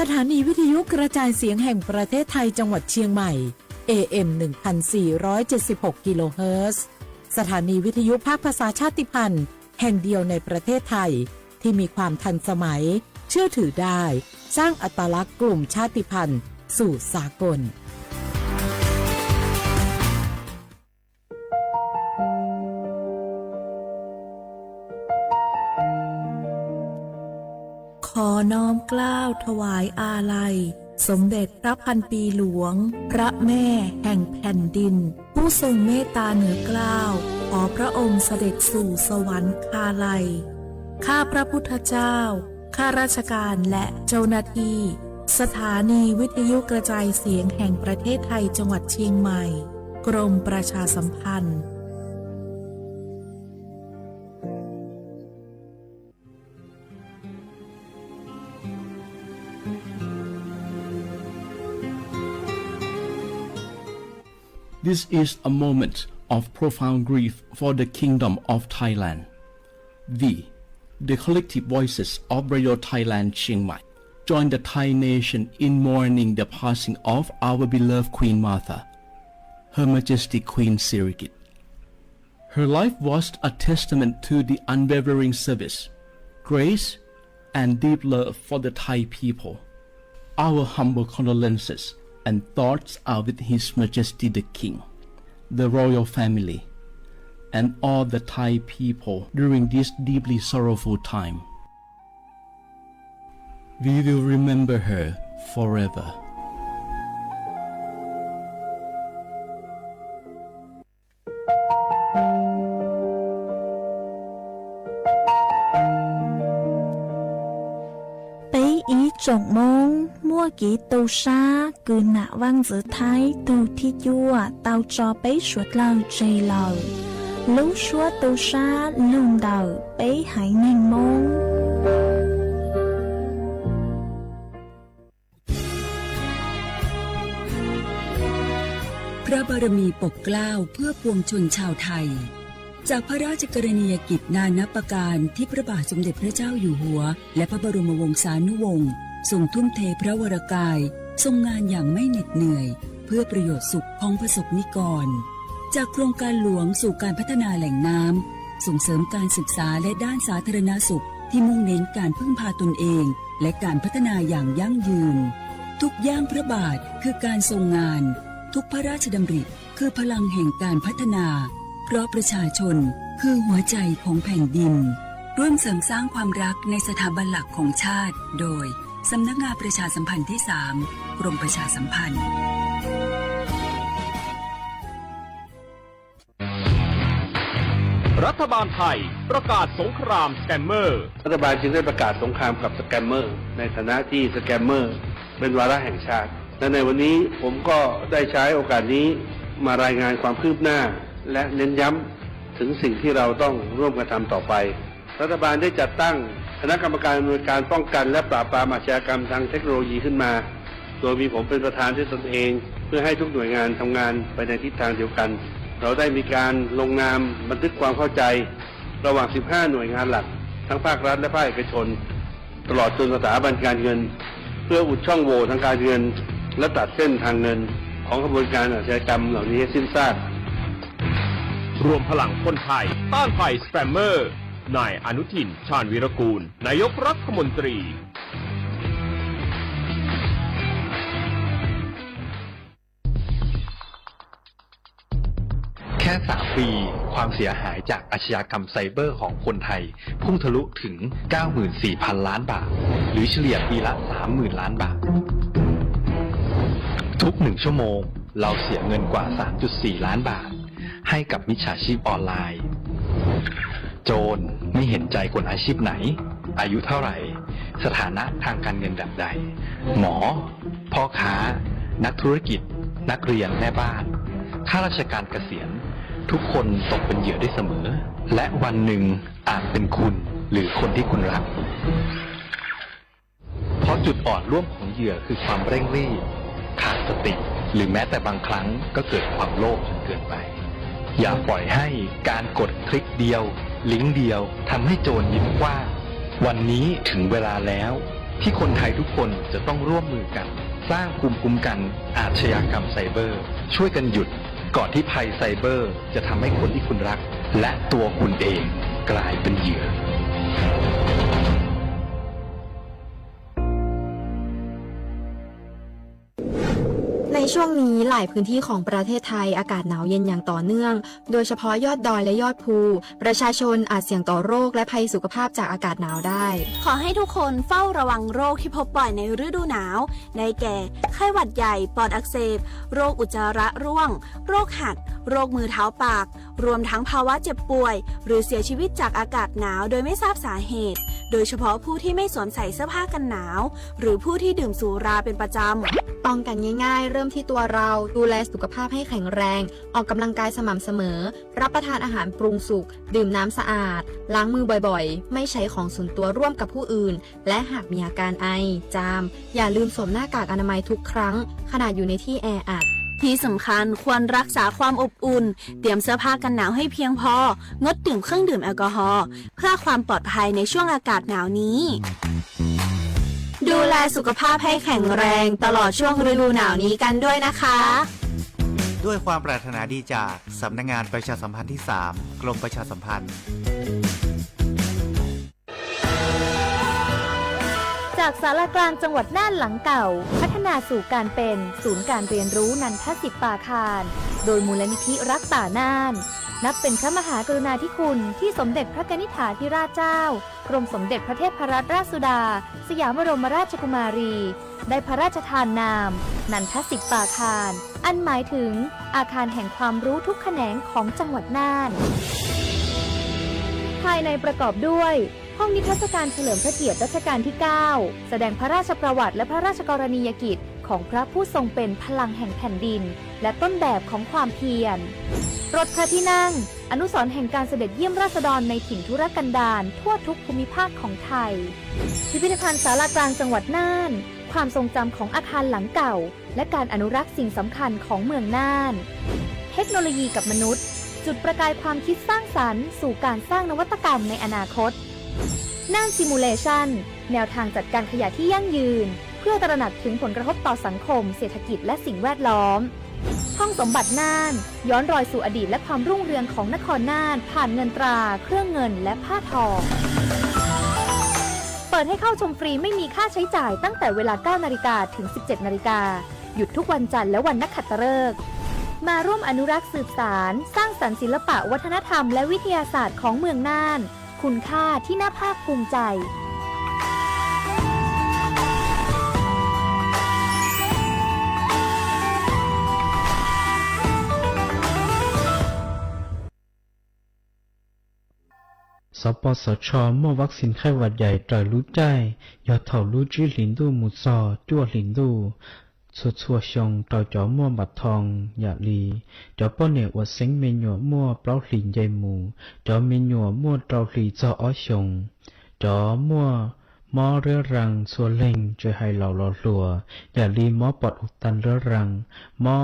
สถานีวิทยุกระจายเสียงแห่งประเทศไทยจังหวัดเชียงใหม่ AM 1476 กิโลเฮิรตซ์สถานีวิทยุภาคภาษาชาติพันธุ์แห่งเดียวในประเทศไทยที่มีความทันสมัยเชื่อถือได้สร้างอัตลักษณ์กลุ่มชาติพันธุ์สู่สากลขอน้อมเกล้าถวายอาลัยสมเด็จพระพันปีหลวงพระแม่แห่งแผ่นดินผู้ทรงเมตตาเหนือเกล้าขอพระองค์เสด็จสู่สวรรคาลัยข้าพระพุทธเจ้าข้าราชการและเจ้าหน้าที่สถานีวิทยุกระจายเสียงแห่งประเทศไทยจังหวัดเชียงใหม่กรมประชาสัมพันธ์ This is a moment of profound grief for the Kingdom of Thailand. We, the collective voices of Radio Thailand Chiang Mai, join the Thai nation in mourning the passing of our beloved Queen Martha, Her Majesty Queen Sirikit. Her life was a testament to the unwavering service, grace, and deep love for the Thai people. Our humble condolences and thoughts are with His Majesty the King, the royal family, and all the Thai people during this deeply sorrowful time. We will remember her forever. Trọng môn mua kỹ tàu xa cứ nạ văn giữa thái tàu thi chua tàu cho bấy suốt lâu chây lâu lúc suốt tàu xa lùn đầu bấy hãy nên môn พระบารมีปกเกล้าเพื่อปวงชนชาวไทยจากพระราชกรณียกิจนานับประการที่พระบาทสมเด็จพระเจ้าอยู่หัวและพระบรมวงศานุวงศ์ทรงทุ่มเทพระวรกายทรงงานอย่างไม่เหน็ดเหนื่อยเพื่อประโยชน์สุขของประสบนิกรจากโครงการหลวงสู่การพัฒนาแหล่งน้ำส่งเสริมการศึกษาและด้านสาธารณสุขที่มุ่งเน้นการพึ่งพาตนเองและการพัฒนาอย่างยั่งยืนทุกย่างพระบาทคือการทรงงานทุกพระราชดำริคือพลังแห่งการพัฒนาเพราะประชาชนคือหัวใจของแผ่นดินร่วมเสริมสร้างความรักในสถาบันหลักของชาติโดยสำนักงานประชาสัมพันธ์ที่ 3 กรมประชาสัมพันธ์รัฐบาลไทยประกาศสงครามสแกมเมอร์รัฐบาลจึงได้ประกาศสงครามกับสแกมเมอร์ในฐานะที่สแกมเมอร์เป็นวาระแห่งชาติและในวันนี้ผมก็ได้ใช้โอกาสนี้มารายงานความคืบหน้าและเน้นย้ำถึงสิ่งที่เราต้องร่วมกันทำต่อไปรัฐบาลได้จัดตั้งคณะกรรมการอำนวยการป้องกันและปราบปรามอาชญากรรมทางเทคโนโลยีขึ้นมาโดยมีผมเป็นประธานด้วยตนเองเพื่อให้ทุกหน่วยงานทำงานไปในทิศทางเดียวกันเราได้มีการลงนามบันทึกความเข้าใจระหว่าง 15 หน่วยงานหลักทั้งภาครัฐและภาคเอกชนตลอดจนสถาบันการเงินเพื่ออุดช่องโหว่ทางการเงินและตัดเส้นทางเงินของกระบวนการอาชญากรรมเหล่านี้ให้สิ้นซากรวมพลังคนไทยต้านภัยสแปมเมอร์นายอนุทินชาญวีรกูลนายกรัฐมนตรีแค่3 ปีความเสียหายจากอาชญากรรมไซเบอร์ของคนไทยพุ่งทะลุถึง 94,000 ล้านบาทหรือเฉลี่ยปีละ 30,000 ล้านบาททุก1 ชั่วโมงเราเสียเงินกว่า 3.4 ล้านบาทให้กับมิจฉาชีพออนไลน์โจรไม่เห็นใจคนอาชีพไหนอายุเท่าไหร่สถานะทางการเงินแบบใดหมอพ่อค้านักธุรกิจนักเรียนแม่บ้านข้าราชการเกษียณทุกคนตกเป็นเหยื่อได้เสมอและวันหนึ่งอาจเป็นคุณหรือคนที่คุณรักเพราะจุดอ่อนร่วมของเหยื่อคือความเร่งรีบขาดสติหรือแม้แต่บางครั้งก็เกิดความโลภจนเกินไปอย่าปล่อยให้การกดคลิกเดียวลิงก์เดียวทำให้โจรยิ้มกว้างวันนี้ถึงเวลาแล้ว ที่คนไทยทุกคนจะต้องร่วมมือกัน สร้างภูมิคุ้มกันอาชญากรรมไซเบอร์ ช่วยกันหยุดก่อนที่ภัยไซเบอร์จะทำให้คนที่คุณรักและตัวคุณเองกลายเป็นเหยื่อ ในช่วงนี้หลายพื้นที่ของประเทศไทยอากาศหนาวเย็นอย่างต่อเนื่อง โดยเฉพาะยอดดอยและยอดภูประชาชนอาจเสี่ยงต่อโรคและภัยสุขภาพจากอากาศหนาวได้ ขอให้ทุกคนเฝ้าระวังโรคที่พบบ่อยในฤดูหนาวได้แก่ไข้หวัดใหญ่ปอดอักเสบโรคอุจจาระร่วงโรคหัดโรคมือเท้าปากรวมทั้งภาวะเจ็บป่วยหรือเสียชีวิตจากอากาศหนาวโดยไม่ทราบสาเหตุโดยเฉพาะผู้ที่ไม่สวมใส่เสื้อผ้ากันหนาวหรือผู้ที่ดื่มสุราเป็นประจำป้องกันง่ายๆเริ่มที่ตัวเราดูแลสุขภาพให้แข็งแรงออกกำลังกายสม่ำเสมอรับประทานอาหารปรุงสุกดื่มน้ำสะอาดล้างมือบ่อยๆไม่ใช้ของส่วนตัวร่วมกับผู้อื่นและหากมีอาการไอจามอย่าลืมสวมหน้ากากอนามัยทุกครั้งขณะอยู่ในที่แออัดที่สำคัญควรรักษาความอบอุ่นเตรียมเสื้อผ้ากันหนาวให้เพียงพองดดื่มเครื่องดื่มแอลกอฮอล์เพื่อความปลอดภัยในช่วงอากาศหนาวนี้ดูแลสุขภาพให้แข็งแรงตลอดช่วงฤดูหนาวนี้กันด้วยนะคะด้วยความปรารถนาดีจากสำนักงานประชาสัมพันธ์ที่ 3 กรมประชาสัมพันธ์จากศาลากลางจังหวัดน่านหลังเก่าพัฒนาสู่การเป็นศูนย์การเรียนรู้นันทศิษย์ป่าคารโดยมูลนิธิรักป่าน่านนับเป็นพระมหากรุณาธิคุณที่สมเด็จพระกนิษฐาธิราชเจ้ากรมสมเด็จพระเทพรัตนราชสุดาสยามบรมราชกุมารีได้พระราชทานนามนันทศิษย์ป่าคารอันหมายถึงอาคารแห่งความรู้ทุกแขนงของจังหวัดน่านภายในประกอบด้วยห้องนิทรรศการเฉลิมพระเกียรติรัชกาลที่ 9 แสดงพระราชประวัติและพระราชกรณียกิจของพระผู้ทรงเป็นพลังแห่งแผ่นดินและต้นแบบของความเพียรรถพระที่นั่งอนุสรณ์แห่งการเสด็จเยี่ยมราษฎรในถิ่นทุรกันดารทั่วทุกภูมิภาคของไทยพิพิธภัณฑ์ศาลากลางจังหวัดน่านความทรงจำของอาคารหลังเก่าและการอนุรักษ์สิ่งสำคัญของเมืองน่านเทคโนโลยีกับมนุษย์จุดประกายความคิดสร้างสรรค์สู่การสร้างนวัตกรรมในอนาคตน่านซิมูเลชันแนวทางจัดการขยะที่ยั่งยืนเพื่อตระหนักถึงผลกระทบต่อสังคมเศรษฐกิจและสิ่งแวดล้อมห้องสมบัติน่านย้อนรอยสู่อดีตและความรุ่งเรืองของนครน่านผ่านเงินตราเครื่องเงินและผ้าทองเปิดให้เข้าชมฟรีไม่มีค่าใช้จ่ายตั้งแต่เวลา 9 นาฬิกาถึง 17 นาฬิกาหยุดทุกวันจันทร์และวันนักขัตฤกษ์มาร่วมอนุรักษ์สืบสานสร้างสรรค์ศิลปะวัฒนธรรมและวิทยาศาสตร์ของเมืองน่านคุณค่าที่น่าภาคภูมิใจสปสช.มอบวัคซีนไข้หวัดใหญ่ต่อรู้ใจยอดเท่ารู้จื้อหลินดูหมุดซอจั่วหลินดูชัวชงต่อจอมั่วบัดทองอยาลีจอป้อเหนียวเซ็งเมนยัวมั่วเปล่าหลินใหญ่หมูจอเมนยัวมั่วเตาหลีจออ้อชงจอมั่วมอเรือรังสัวเล่งจะให้เหล่าหล่อหลัวอย่าลีมอปอดอุดตันเรือรังมอ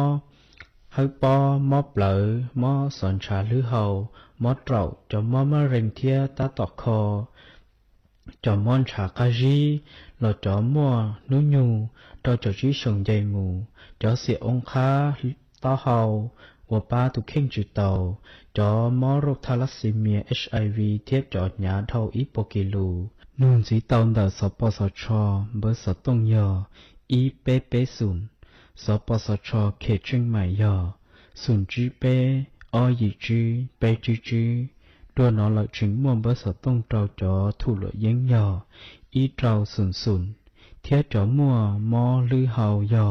ให้ปอมอเปลอมอสอนชาหรือเฮามอเต่าจอมอมะเร็งเทียตาตอกคอจอมอนฉากาจีหล่อจอมัวนุญูต่อจอจีชงใหญ่หมูจอเสียองค้าต้อเฮาวัวป้าตุเข่งจุดเตาจอมอโรคทาลัสซีเมีย HIV เทียบจอดหยาเท่าอีโปกิลูนูนสีเตาเดอสปสชเบอร์สตงยออีเปเปศูนสปสชเขตเชียงใหม่ยอศูนย์จีเปอยีจีเปจีจีตัวน้องหลักถึงมวลเบอร์สตงเตาจอถูหลเย็งยออีเตาศูนย์เทียจอมัวมอลือเฮายอ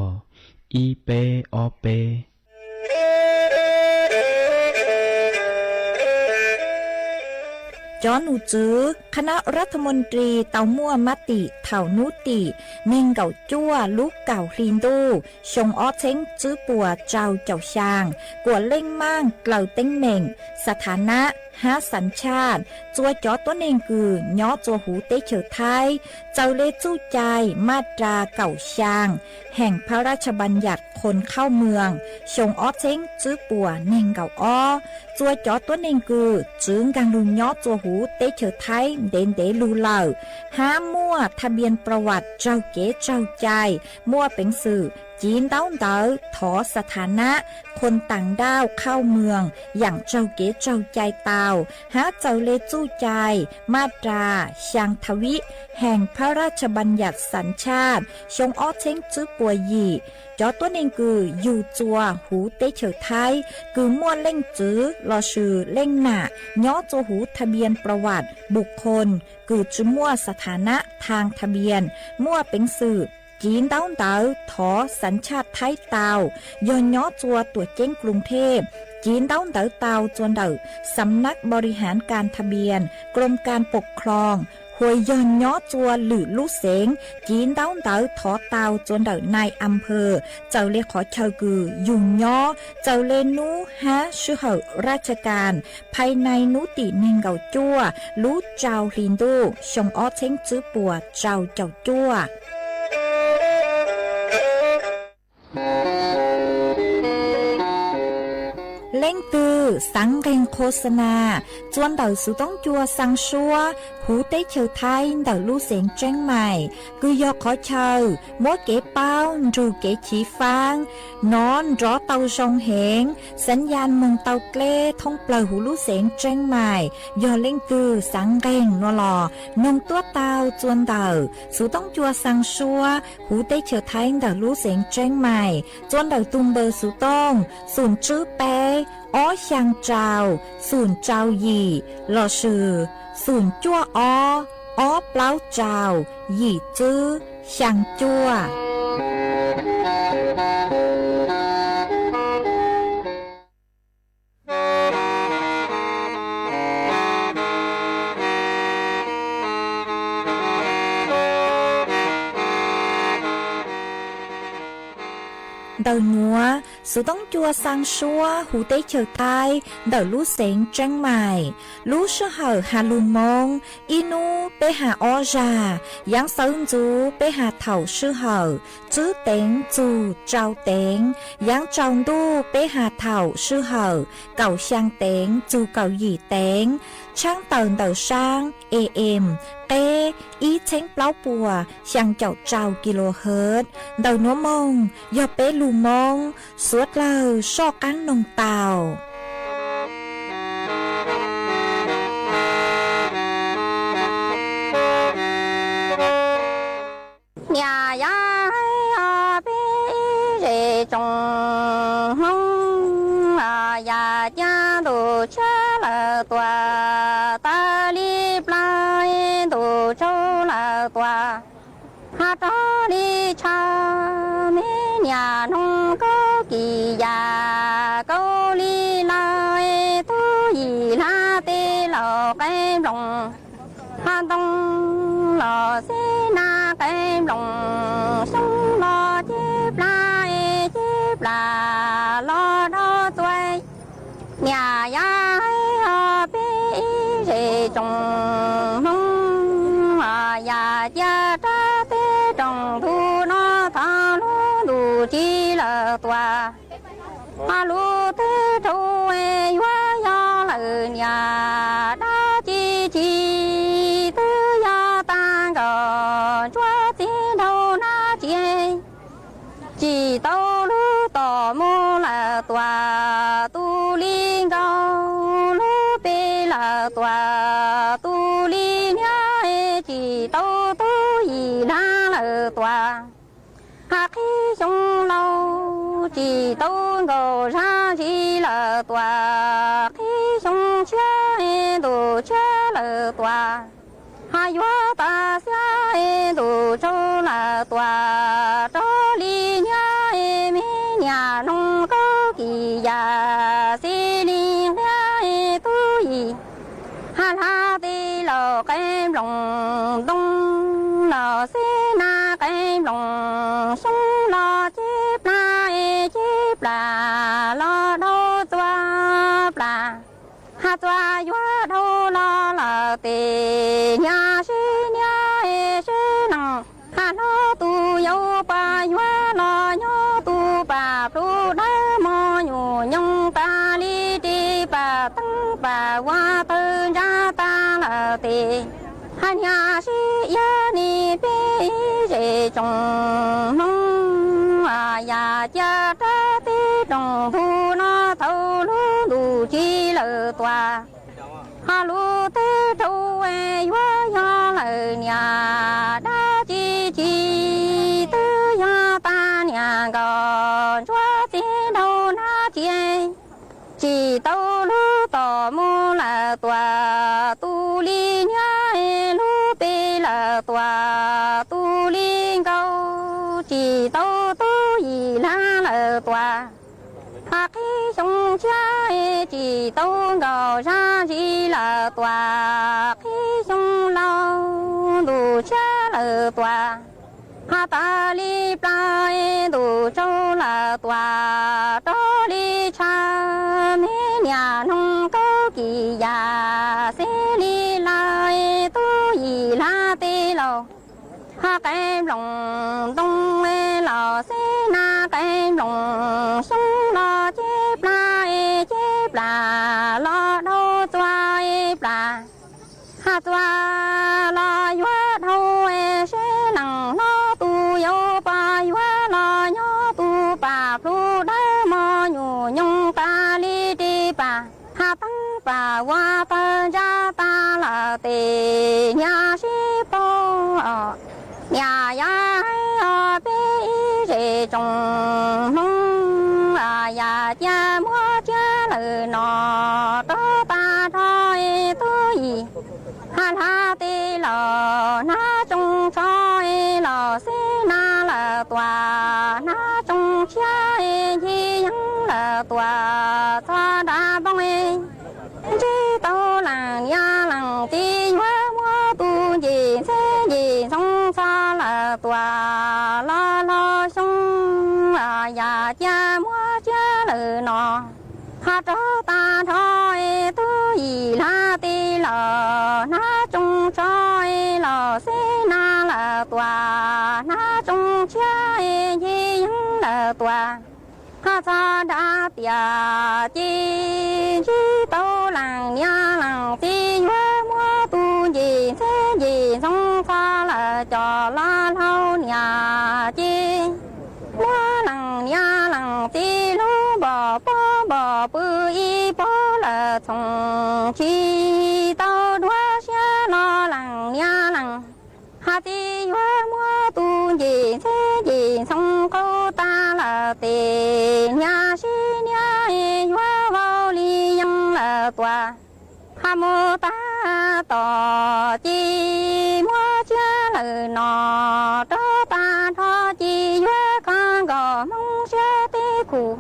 อีเปอเปจอหนูจื้อคณะรัฐมนตรีเตามั่วมติเถ่านุติเน่งเก่าจั่วลูกเก่าคลีนดูชงอ้อเช้งจื้อปัวเจ้าเจ้าชางกัวเล่งมั่งเกล่าเต้งเหม่งสถานะ หาสัญชาติจัวจอตัวเองคือย่อจัวหูเตเฉอไทยเจ้าเลจู้ใจมาตราเก่าช่างแห่งพระราชบัญญัติคนเข้าเมืองชงอ้อเช้งจื้อปัวเน่งเก่าอ้อจัวจอตัวเองคือจึงกังลุงย่อจัวหูเตเฉอไทยเด่นเดลูเหล่าหามั่วทะเบียนประวัติเจ้าเก๋เจ้าใจมั่วเป็นสื่อจีนเต้าเต๋อถอสถานะคนต่างด้าวเข้าเมืองอย่างเจ้าเก๋เจ้าใจเตาหาเจ้าเลจู้ใจมาตราช่างทวิแห่งพระราชบัญญัติสัญชาติชงอ้อเช้งจื้อปัวยีจอตัวเองคืออยู่จัวหูเตเฉอไทยคือมั่วเล่งจื้อรอชื่อเล่งหน้าย่อจัวหูทะเบียนประวัติบุคคลคือจุมั่วสถานะทางทะเบียนมั่วเป็นสื่อจีนเต้าเต๋อถอสัญชาติไทยเตาย้อนย่อจัวตัวเจ้งกรุงเทพจีนเต้าเต๋อเตาจวนเด๋อสำนักบริหารการทะเบียนกรมการปกครองหวยย้อนย่อจัวหรือลูกเสงจีนเต้าเต๋อถอเตาจวนเด๋อนายอำเภอเจ้าเลขอเชากือยุ่งย่อเจ้าเลนูฮะชื่อเหอราชการภายในนุติเนงเก่าจัวรู้เจ้าลินดูชงอ้อเช้งจื้อปัวเจ้าจัวเล่งตือสังเกงโฆษณาจวนเดาสุต้องจัวสังชัวหูเต้เฉียวไทยเดาลู่เสียงเจ้งใหม่คือยอขอเชามัวเก๋เป้ารูเก๋ฉีฟางนอนรอเตาชงเหงสัญญาณมงเตาเกล้ท่องเปล่าหูลู่เสียงเจ้งใหม่ยอเล่งตือสังเกงนัวหล่อนงตัวเตาจวนเดาสุต้องจัวสังชัวหูเต้เฉียวไทยเดาลู่เสียงเจ้งใหม่จวนเดาตุงเบอร์สุต้องศูนย์จื้อเป้อ้อช่างเจ้าศูนย์เจ้าหยี่หล่อชื่อศูนย์จั่วอ้อเปล่าเจ้าหยี่จื้อช่างจั่วเดาหนัวสุต้องจัวสังชัวหูเต้เฉอไทยเดาลู่เสงจังใหม่ลู่ชื่อเหอฮาลุมงอีนูไปหาออจายังเซิงจูไปหาเถ่าชื่อเหอจื้อเต็งจูเจ้าเต็งยังจองดูไปหาเถ่าชื่อเหอเก่าช่างเต็งจูเก่าหยี่เต็งช่างเตินเดาช่างAMเต้อีเช้งเปล่าปัวช่างเจ้าเจ้ากิโลเฮิรตซ์เดาหนัวมงยอเป้ลูมงสวดเลอชอกันนงเตาnhà ya ya bé rể trồng hông ya cha đồ cha là tòa ta li plai đồ châu là tòa ha cho đi cha mẹ nhà nông có kỳ già câu li lai tu gì la tê lò cái lòng ha đông lò xe na cái lòng sông lò chép là lo đó tuổi nhà ya bé rể trồng mông ya cha ta tê trồng thu nó thà lúa đủ chi là tòa lúa tê trâu e hoa ya là nhà đã chi tư ya ta gò chúa tiếng đâu na chỉ tao lúa tỏ mô là tòa tu liên cao lúa bê là tòa tu liên nhá chỉ tao tu gì na là tòa hạt khí trong lâu chỉ tao gò ra chỉ là tòa khí trong chia đồ chia là tòa hai hoa ta xa đồ châu là tòa cho li nhá mẹ nhà nông có kỳ già xí li nhá tu gì ha tê lò cái lòng đông lò xí na cái lòng sông lò chép là lo đô toa là ha toa yêu ba yua lo nhớ tu ba plu đa mò nhủ nhung ta li đi ba tăng ba hoa tư ra ta là tì han nhà si ya ni bi dễ trồng nông ya cha ta ti trồng thu nó thâu lu đủ chi lợ tòa ha lu tê trâu e yua ya lợ nhà đa chi chi tư ya ta nhà gò chúa chi đâu na chi chỉ tâu lu tò mu là tòa tu li nhá lu bê là tòa tu li câu chỉ tâu tu gì là tòa ha khi sông cha chỉ tâu gò ra chỉ là tòa khi sông lâu đủ cha là tòa ha ta li pla đủ châu là tòa đó li cha mẹ nhà nông câu kỳ già sẽ li lại tu gì la tê lầu ha cái lòng đông mê lò sẽ na cái lòng sông lo chép la lo đâu toa la ha toa lo yua đâu sẽ nằng nó tu yêu ba yua lo nhớ tu ba plu đa mò nhủ nhung ta li đi ba ha tăng ba hoa ta ra ta là tề nhà si po nhà ya bé rể trồng nông ya cha mua cha lời nọ đó ta thôi tôi ha tê lò na trong choi lò xê na là tòa na trong cha chi yang là tòa ta đã bông chi tao làng ya làng chi hoa mua tu gì sông xa là tòa lo sông ya cha mua cha lời nọ ha cho ta thôi tôi gì la tê lò na trong choi lò xê na là tòa na trong cha gì yang là tòa ha cha đã tia chi tao làng nha làng chi hoa mua tu gì sông xa là trò la lâu nhà chi mua làng nha làng chi lu bỏ bự y bỏ là thùng chi tao đua xe lo làng nha làng ha chi hoa mua tu gì sông câu ta là tề nhà si nhà hoa vào li yang là tòa ha mô ta tỏ chi mua cha lời nọ đó ta tho chi hoa con gò mong xe tê cụ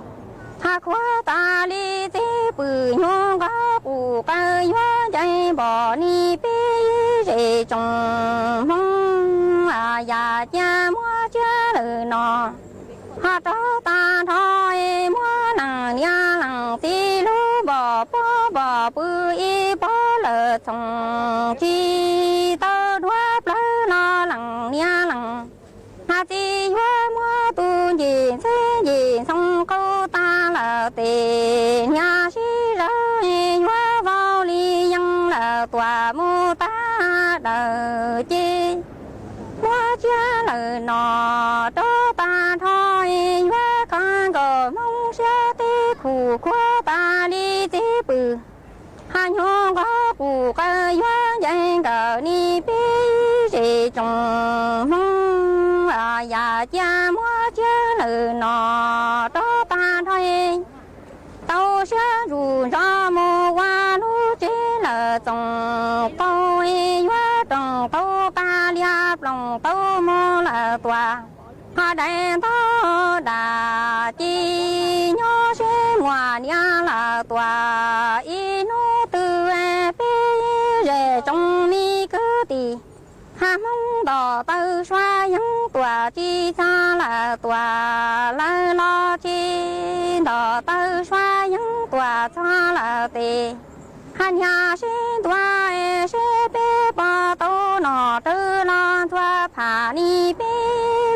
ha khoa ta li tê bự nhung có cụ ca hoa dây bỏ ni bê rể trồng mong ya cha mua cha lời nọ ha đó ta thôi mua nàng nha nàng ti lu bỏ bự y bỏ lợ thùng chi tao đua plơ lo lằng nha lằng ha chi hoa mua tu gì sông câu ta là tề nhà si ra hoa vào li yang là tòa mu ta đời chi mua cha lời nọ đó ta thôi hoa con gò mong xe tê khủ khoa ta đi tê bự ha nhô có cụ ca hoa dây cờ ni bê rể trồng mong ya cha mua cha lời nọ đó ta thôi tao sẽ rủ ra mô hoa lũ chế là trồng câu hoa trồng câu ca liệp lòng tao mô là tòa ha đại tao đà chi nhô sẽ ngoà nha là tòa y nô tư bê rể trong ni cứ tì ha mong đỏ tơ xoa yang tòa chi xa là tòa la lo chi đỏ tơ xoa yang tòa xa là tì ha nhà sẽ tòa sẽ bê ba tô nọ tư lo thoa phá ni bê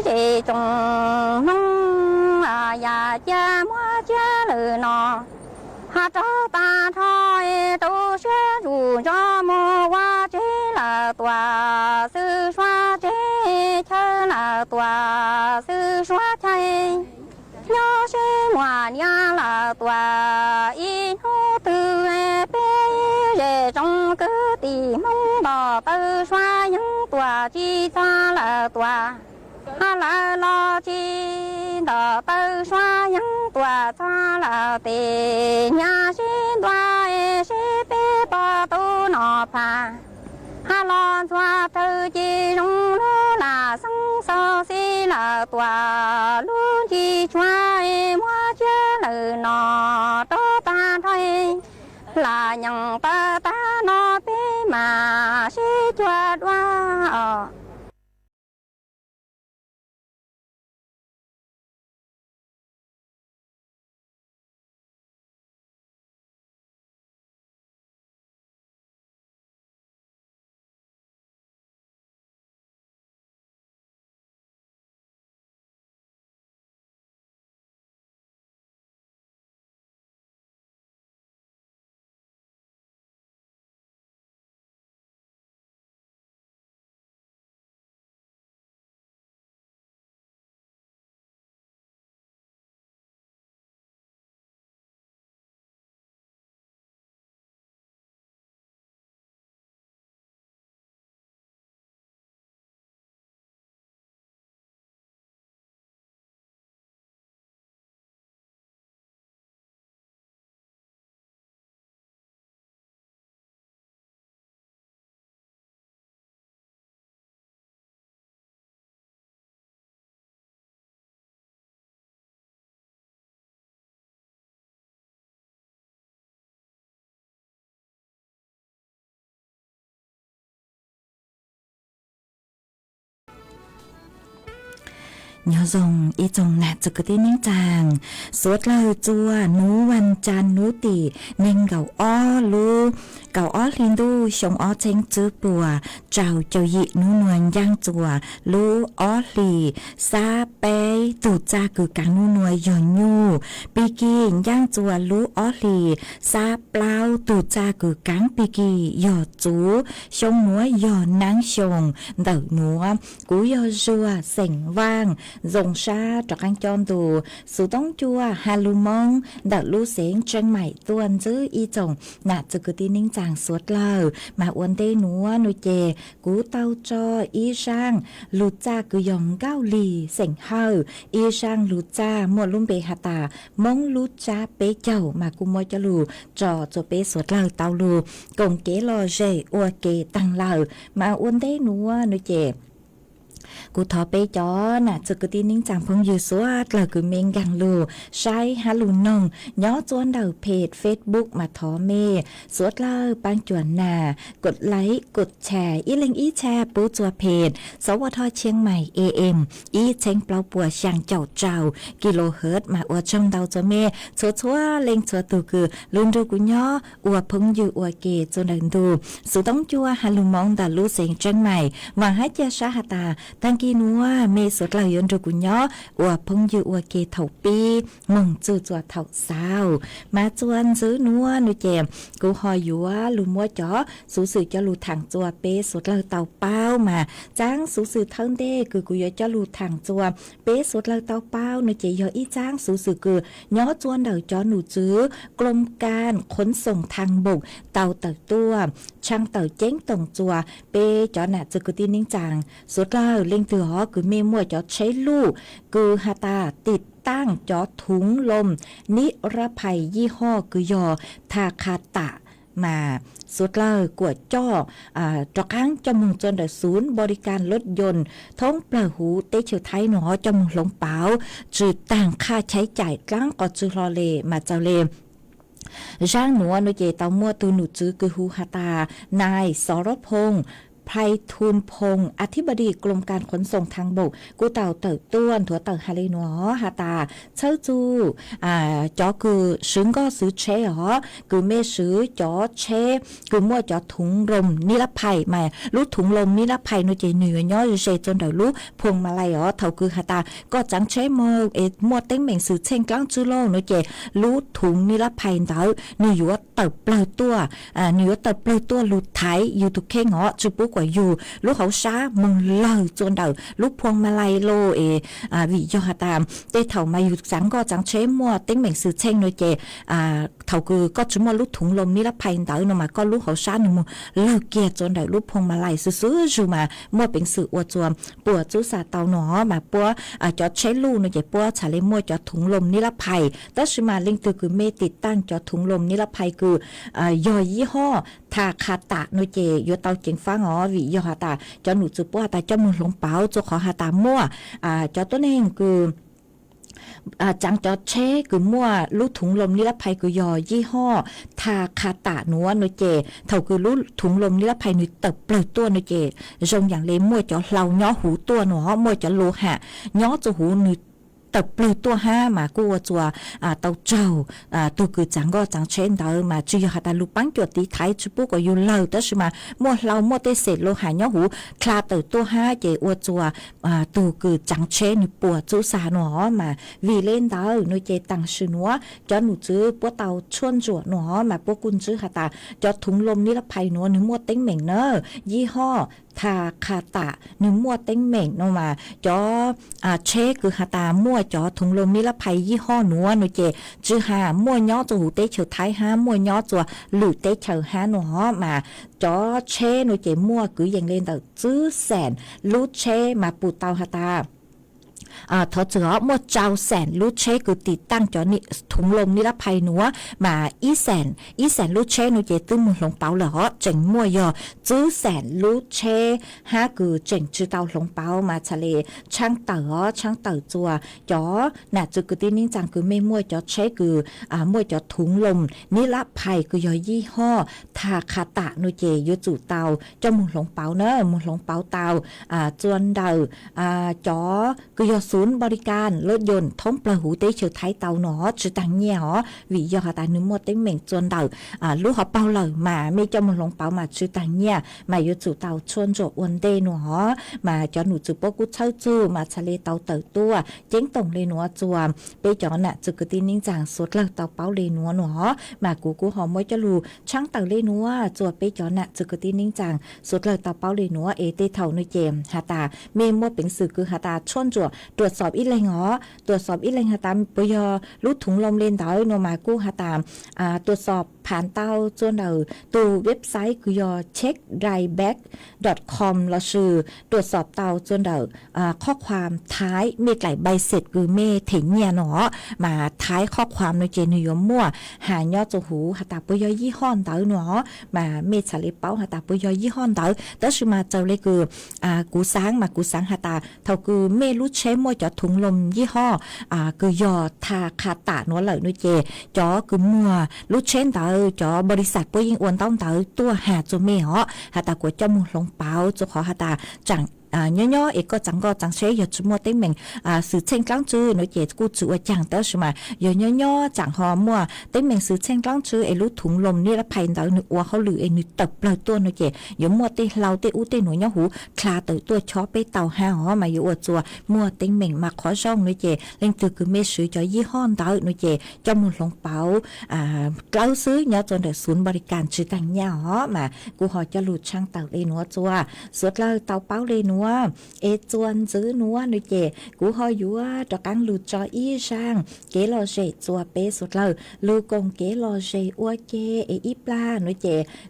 rể trùng mong ya cha mua cha lử nọ ha cho ta thôi tu sẽ dù cho mua qua chế là tòa sư xoa chế chớ là tòa sư xoa chay nhớ sẽ hòa nhà là tòa in hô từ bé về trong cứ tìm mong bỏ tư xoa những tòa chi ta là tòa ha là lo chi đỏ tư xoa những tòa ta là tề nhà xin tòa sẽ bé bỏ tu nọ phà ha lo xoa tư chi trong đó là sông so xí là tòa luôn chi xoa mua chớ lử nọ đó ta thôi là nhận ta nó bé mà sẽ cho đoa nhớ dòng ý dòng nạt cho cái tên nính chàng suốt lời chua nú văn chan nú tỉ nên gạo ó liên đu sống ó chênh chữ bùa trào châu dị nú nuôi giang chùa lú ó lì xa bé tụ cha cử cả nú nuôi giò nhu bì kỳ giang chùa lú ó lì xa plau tụ cha cử cáng bì kỳ giò chú sống núa giò nắng sông đỡ núa cú giò rùa sảnh vang dòng xa trọc anh chọn tù số tông chua hà lù mong đỡ lú xến chân mày tuần giữ y chồng nạt cho cứ tin ninh chàng suốt lờ mà uốn tê núa nuôi chè cú tao cho y sang lụt cha cứ dòng cao lì sảnh hờ y sang lụt cha mua lung bê hà tà mong lụt cha bê chầu mà cú mua cho lù trò cho bê suốt lờ tao lù cùng kế lo dễ ua kê tăng lờ mà uốn tê núa nuôi chè cú thọ bê chó nè cho cái tin ninh chàng phong dư suốt là cứ mình găng lù sai hà lù nông nhó chuan đầu page Facebook mà thọ mê suốt là ban chuẩn nàกดไลค์กดแชร์อีเล็งอีแชร์ปูจัวเพจสวทเชียงใหม่ AM อีเชงเปล่าปัวช่างเจ้ากิโลเฮิรตซ์มาอวดช่องดาวจัวเมชัวเล็งชัวตูคือลุนดูกุญออวดพงยูอวดเกจนดังดูสุต้องจัวฮัลลุมองดาลูเสียงเชียงใหม่หวังให้เจ้าชาหตาตั้งกีนัวเมสุดเหล่ายนดูกุญออวดพงยูอวดเกเถาปีมงจูจัวเถาสาวมาจวนซื้อนัวนุเจมกูหอยยัวลุมัวจ๋อสูสื่อจะลูถังจัวเปสุดเลยเตาเป้ามาจ้างสูสื่อเทิงเด้คือกูยจะลูถังจัวเปสุดเลยเตาเป้านุเจยออีจ้างสูสื่อคือย้อจวนเดาจอหนูจื้อกรมการขนส่งทางบกเตาเต่าตัวช่างเต่าเจ้งตรงจัวเปจอหน่ะจะกูตีนิ่งจางสุดเลยเล่งตัวหอคือเมมัวจอใช้ลูกคือฮาตาติดตั้งจอถุงลมนิรภัยยี่ห้อคือยอทาคาตะมาสุดเลยกวดจ่อจอค้างจมูกจนเดศูนย์บริการรถยนต์ท้องปลาหูเตเชียวไทยหนอจมูกหลงเปล่าจืดต่างค่าใช้จ่ายกลางกอจือรอเลมาเจ้าเลร่างหนูอนุเจเตามัวตูหนูจื้อคือฮูฮาตานายสรพงษ์ ไพทูลพงศ์อธิบดีกรมการขนส่งทางบกกูเต่าเติร์ต้วนถั่วเติร์ฮาเลนัวฮาตาเช่าจูจอคือซึ้งก็ซื้อเชหรอคือไม่ซื้อจอเชคือมั่วจอถุงลมนิรภัยมารู้ถุงลมนิรภัยนู่นเจเหนือย่อเฉยจนเดี๋ยวรู้พวงมาลัยอ๋อเท่าคือฮาตาก็จังเชมั่วเต็งเหม่งซื้อเช่งกลางจูโลนู่นเจรู้ถุงนิรภัยเดี๋ยวนี่อยู่ว่าเติบเปลือยตัวนี่ว่าเติบเปลือยตัวหลุดไทยอยู่ตุกเข่งอ๋อจุปุ๊กว่าอยู่รู้เขาช้ามึงเลยจนเดี๋ยวรู้พวงมาลัยโลวิยอฮาตามเตเท่ามาอยู่จังก็จังเชมั่วเต็งเหม่งซื้อเช่งนู่นเจเท่าคือก็จุมั่วรู้ถุงลมนิรภัยเดี๋ยวนู่นมาก็รู้เขาช้าหนึ่งมึงเลิกเกียร์จนเดี๋ยวรู้พวงมาลัยซื้อจูมามั่วเป็นสื่ออวดจวมปัวจูสาเตาหนอมาปัวจอดใช้ลูนู่นเจปัวฉาเลมั่วจอดถุงลมนิรภัยแต่ชิมาลิงตือคือเมติดตั้งจอดถุงลมนิรภัยคือยอยี่ห้อทาคาตะนู่นเจยเตาเจียงฟ้าอ๋อวิยอฮาตาจอหนูจูปัวตาจอมือหลงเปาจอขอฮาตามั่วจอต้นเองคือจังจอเชคือมั่วลูกถุงลมนิรภัยคือยอยี่ห้อทาคาตะนัวโนเจเท่าคือลูกถุงลมนิรภัยนุเติบเปลือยตัวโนเจทรงอย่างเลมั่วจอเราย่อหูตัวหนอมั่วจอโลหะย่อจะหูนุtập lưu tua ha mà cô chùa tàu trầu tôi cứ chẳng có chẳng trên đó mà chỉ hạt ta lục bắn chuột tí thái chú bố của yêu lâu đó mà mua lâu mua tê sệt lô hà nhó hú kha từ tua ha chị ô chùa tôi cứ chẳng trên bùa chú xà nó mà vì lên đó nuôi chị tăng sự nó cho nụ chứ bố tàu chuôn chuột nó mà bố quân chứ hạt ta cho thùng lông ní là phải nó nếu mua tính mình nữaยี่ห้อทาคาตะนึมั่วเต็งเหม่งเนาะมาจอเชคือหาตามั่วจอถุงลมนิรภัยยี่ห้อหนัวหนูเจจือหามั่วย่อจูหูเตเฉยท้ายหามั่วย่อจัวหรือเตเฉยหาหนูมาจอเชหนูเจมั่วคือยังเล่นแต่จื้อแสนลูเชมาปูเตาหาตาเธอเจอมั่วเจ้าแสนลูเชคือติดตั้งจอนี่ถุงลมนิรภัยหนัวมาอีแสนลูเชหนูเจตื้อมือหลงเปาเหรอเจ๋งมั่วยอจื้อแสนลูเชฮะคือเจ๋งจื้อเตาหลงเปามาทะเลช่างเต๋อจัวจอน่ะจื้อคือตีนิ่งจังคือไม่มั่วจอเชคือมั่วจอถุงลมนิรภัยคือยอยี่ห้อทาคาตะหนูเจยจู่เตาจอมือหลงเปาเนอะมือหลงเปาเตาจวนเดาจอคือยอศูนย์บริการรถยนต์ท้องปลาหูเตเฉยไทยเตาหนอจือตังเงี้ยหอวิยอหาตานึมัวเต็งเหม่งจวนเดาลูกเขาเปาเลยมาไม่จอมือหลงเปามาจือตังเงี้ยมาอยู่จู่เตาชวนจวนเดหนอมาจอหนูจู่ปกุเช่าจู่มาทะเลเตาเต๋อตัวเจ๊งตงเลยหนัวจวมไปจอน่ะจือกตีนิ่งจางสดเลยเตาเปาเลยหนัวหนอมากูหอมมวยจะรูช่างเต๋อเลยหนัวจวบไปจอน่ะจือกตีนิ่งจางสดเลยเตาเปาเลยหนัวเอเตเท่าในเจมหาตาเมมัวเป็นสื่อคือหาตาชวนจวตรวจสอบอีเลงอ๋อตรวจสอบอีเลงหาตามปยรูดถุงลมเลนเต๋อโนมากู้หาตามตรวจสอบผ่านเตาจนตัวเว็บไซต์คือยอ checkdryback.com เราชื่อตรวจสอบเตาจนข้อความท้ายเมไก่ใบเสร็จคือเมถึงเนี่ยเนาะมาท้ายข้อความในเจนยมมั่วหายอดจูหูหาตาปยยี่ห้อเต๋อเนาะมาเมชาลิเป้าหาตาปยยี่ห้อเต๋อแต่ชื่อมาเจ้าเลยคือกูสางหาตาเท่าคือเมรู้ใช้มั่วจอถุงลมยี่ห้อคือยอทาคาตะเนาะเลยนุเจจอคือมั่วรู้เช่นเต๋อจอบริษัทปุ้ยยิงอ้วนต้องเต๋อตัวหาจูเมหอหาตากวดจมูกลงเปาจูขอหาตาจังย่อเอกก็จังเชยอย่าจุมัวเต็งเหม่งสื่อเช่งกลางจื้อหนูเจกูจื้อจังเต้าใช่ไหมย่อจังหอมัวเต็งเหม่งสื่อเช่งกลางจื้อไอ้รู้ถุงลมนี่ละภัยเต๋อหนูอัวเขาหรือไอ้หนูตบเปลือยตัวหนูเจอย่ามัวเตเราเตอูเตหนูย่อหูคลาเต๋อตัวชอไปเตาห้าหอมาอยู่อัวจัวมัวเต็งเหม่งมาขอช่องหนูเจเล่งตือคือเมสื่อจอยี่ห้อเต๋อหนูเจจมูกลงเปาเกล้าซื้อย่อจนเดือดศูนย์บริการจื้อตังย่าหอมากูหอจะหลุดช่างเต๋อเลยหนูจัวสุดเลยเตาเป้าเลยหนูเอจวนซื้อนัวหนูเจกูหอยยัวตะกังลูจออีช่างเกลอเจจัวเปสุดเลยลูกงเกลอเจอัวเจเออีปลาหนูเจ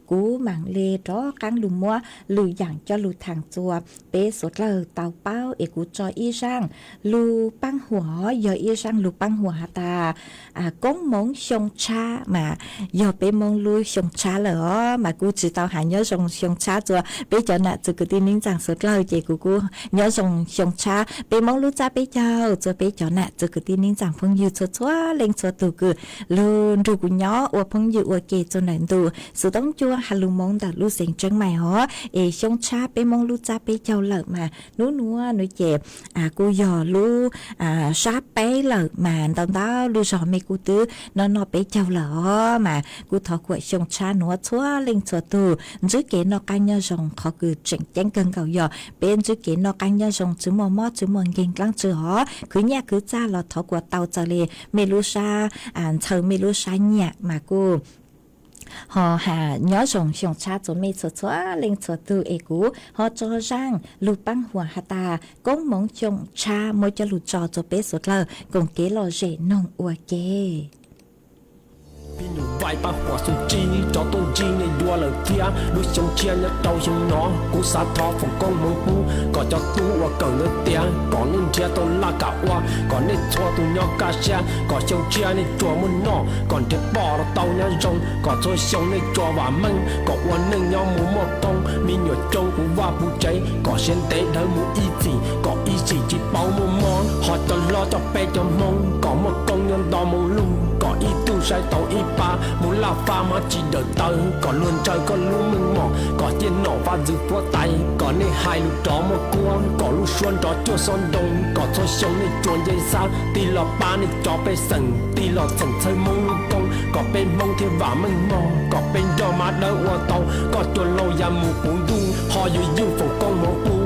กูหมังเลจอกังลูมัวลูอย่างจอลูทางจัวเปสุดเลยเตาเป้าเอกูจออีช่างลูปังหัวยออีช่างลูปังหัวตากงมงชงชามายอเปมงลูชงชาเหรอมากูจือเตาหายอชงชาจัวเปจอน่ะจือกูตีนิ่งจังสุดเลยเจ chế cô nhớ dùng dùng cha bé mong lúc cha bé cháu cho bé cháu nè cho cứ tin nín rằng phong yêu cho chúa lên cho tụ cứ luôn rồi cũng nhớ ở phong yêu ở kề cho nên tụ sự đóng chua hà lu mong đặt lu sinh trứng mày hó dùng cha bé mong lúc cha bé cháu lợn mà núa chè cô giò lu sát bé lợn mà tao đó lu giò mấy cô tứ nó bé cháu lợ mà cô thọ của dùng cha nó chúa lên cho tụ dưới kế nó canh nhau dùng họ cứ chỉnh chén cân cầu giò bên dưới kế nó canh nhau dùng chứ mò chứ mò kinh lăng chứ họ cứ nhà cứ cha là thọ của tàu trở lại melusa thờ melusa nhạc mà cô họ nhớ dùng dùng cha cho mấy chúa lên cho tụ cũ họ cho rằng lục băng hòa hà ta cũng mong dùng cha mới cho lục trò cho bé sốt lờ cùng kế lò rể nông ua kê vài ba quả sung chi cho tôn chi này đua lời kia đuôi sông chia nhát đầu sông nó cú sa thọ phòng công mong cú có cho tu và cần nơi tia có nên chia tôn la cả qua có nên cho tu nhau cả xe có sông chia này chùa muốn nọ còn thiệt bỏ là tàu nhá rong có cho sông này chùa và măng có quan nên nhau muốn một tông mi nhột trâu cũng va bù cháy có sen tế đỡ muốn ý gì chỉ bao mua món họ cho lo cho bé cho mong có một công nhân đo mong lung có ý tu sai tàu ý ba muốn là pha mà chỉ đợi tới có luôn trời có luôn mừng mỏ có tiền nổ và dự vua tay có nên hai lúc đó một cua có lúc xuân đó chua son đông có cho sống nên chuồn dây sao tì lọ ba nên cho bé sừng tì lọ sừng chơi mông lung công có bên mông thêm vả mừng mò có bên đo má đỡ qua tàu có chuồn lâu ya mù cuốn đu họ dù dương phòng công mong tu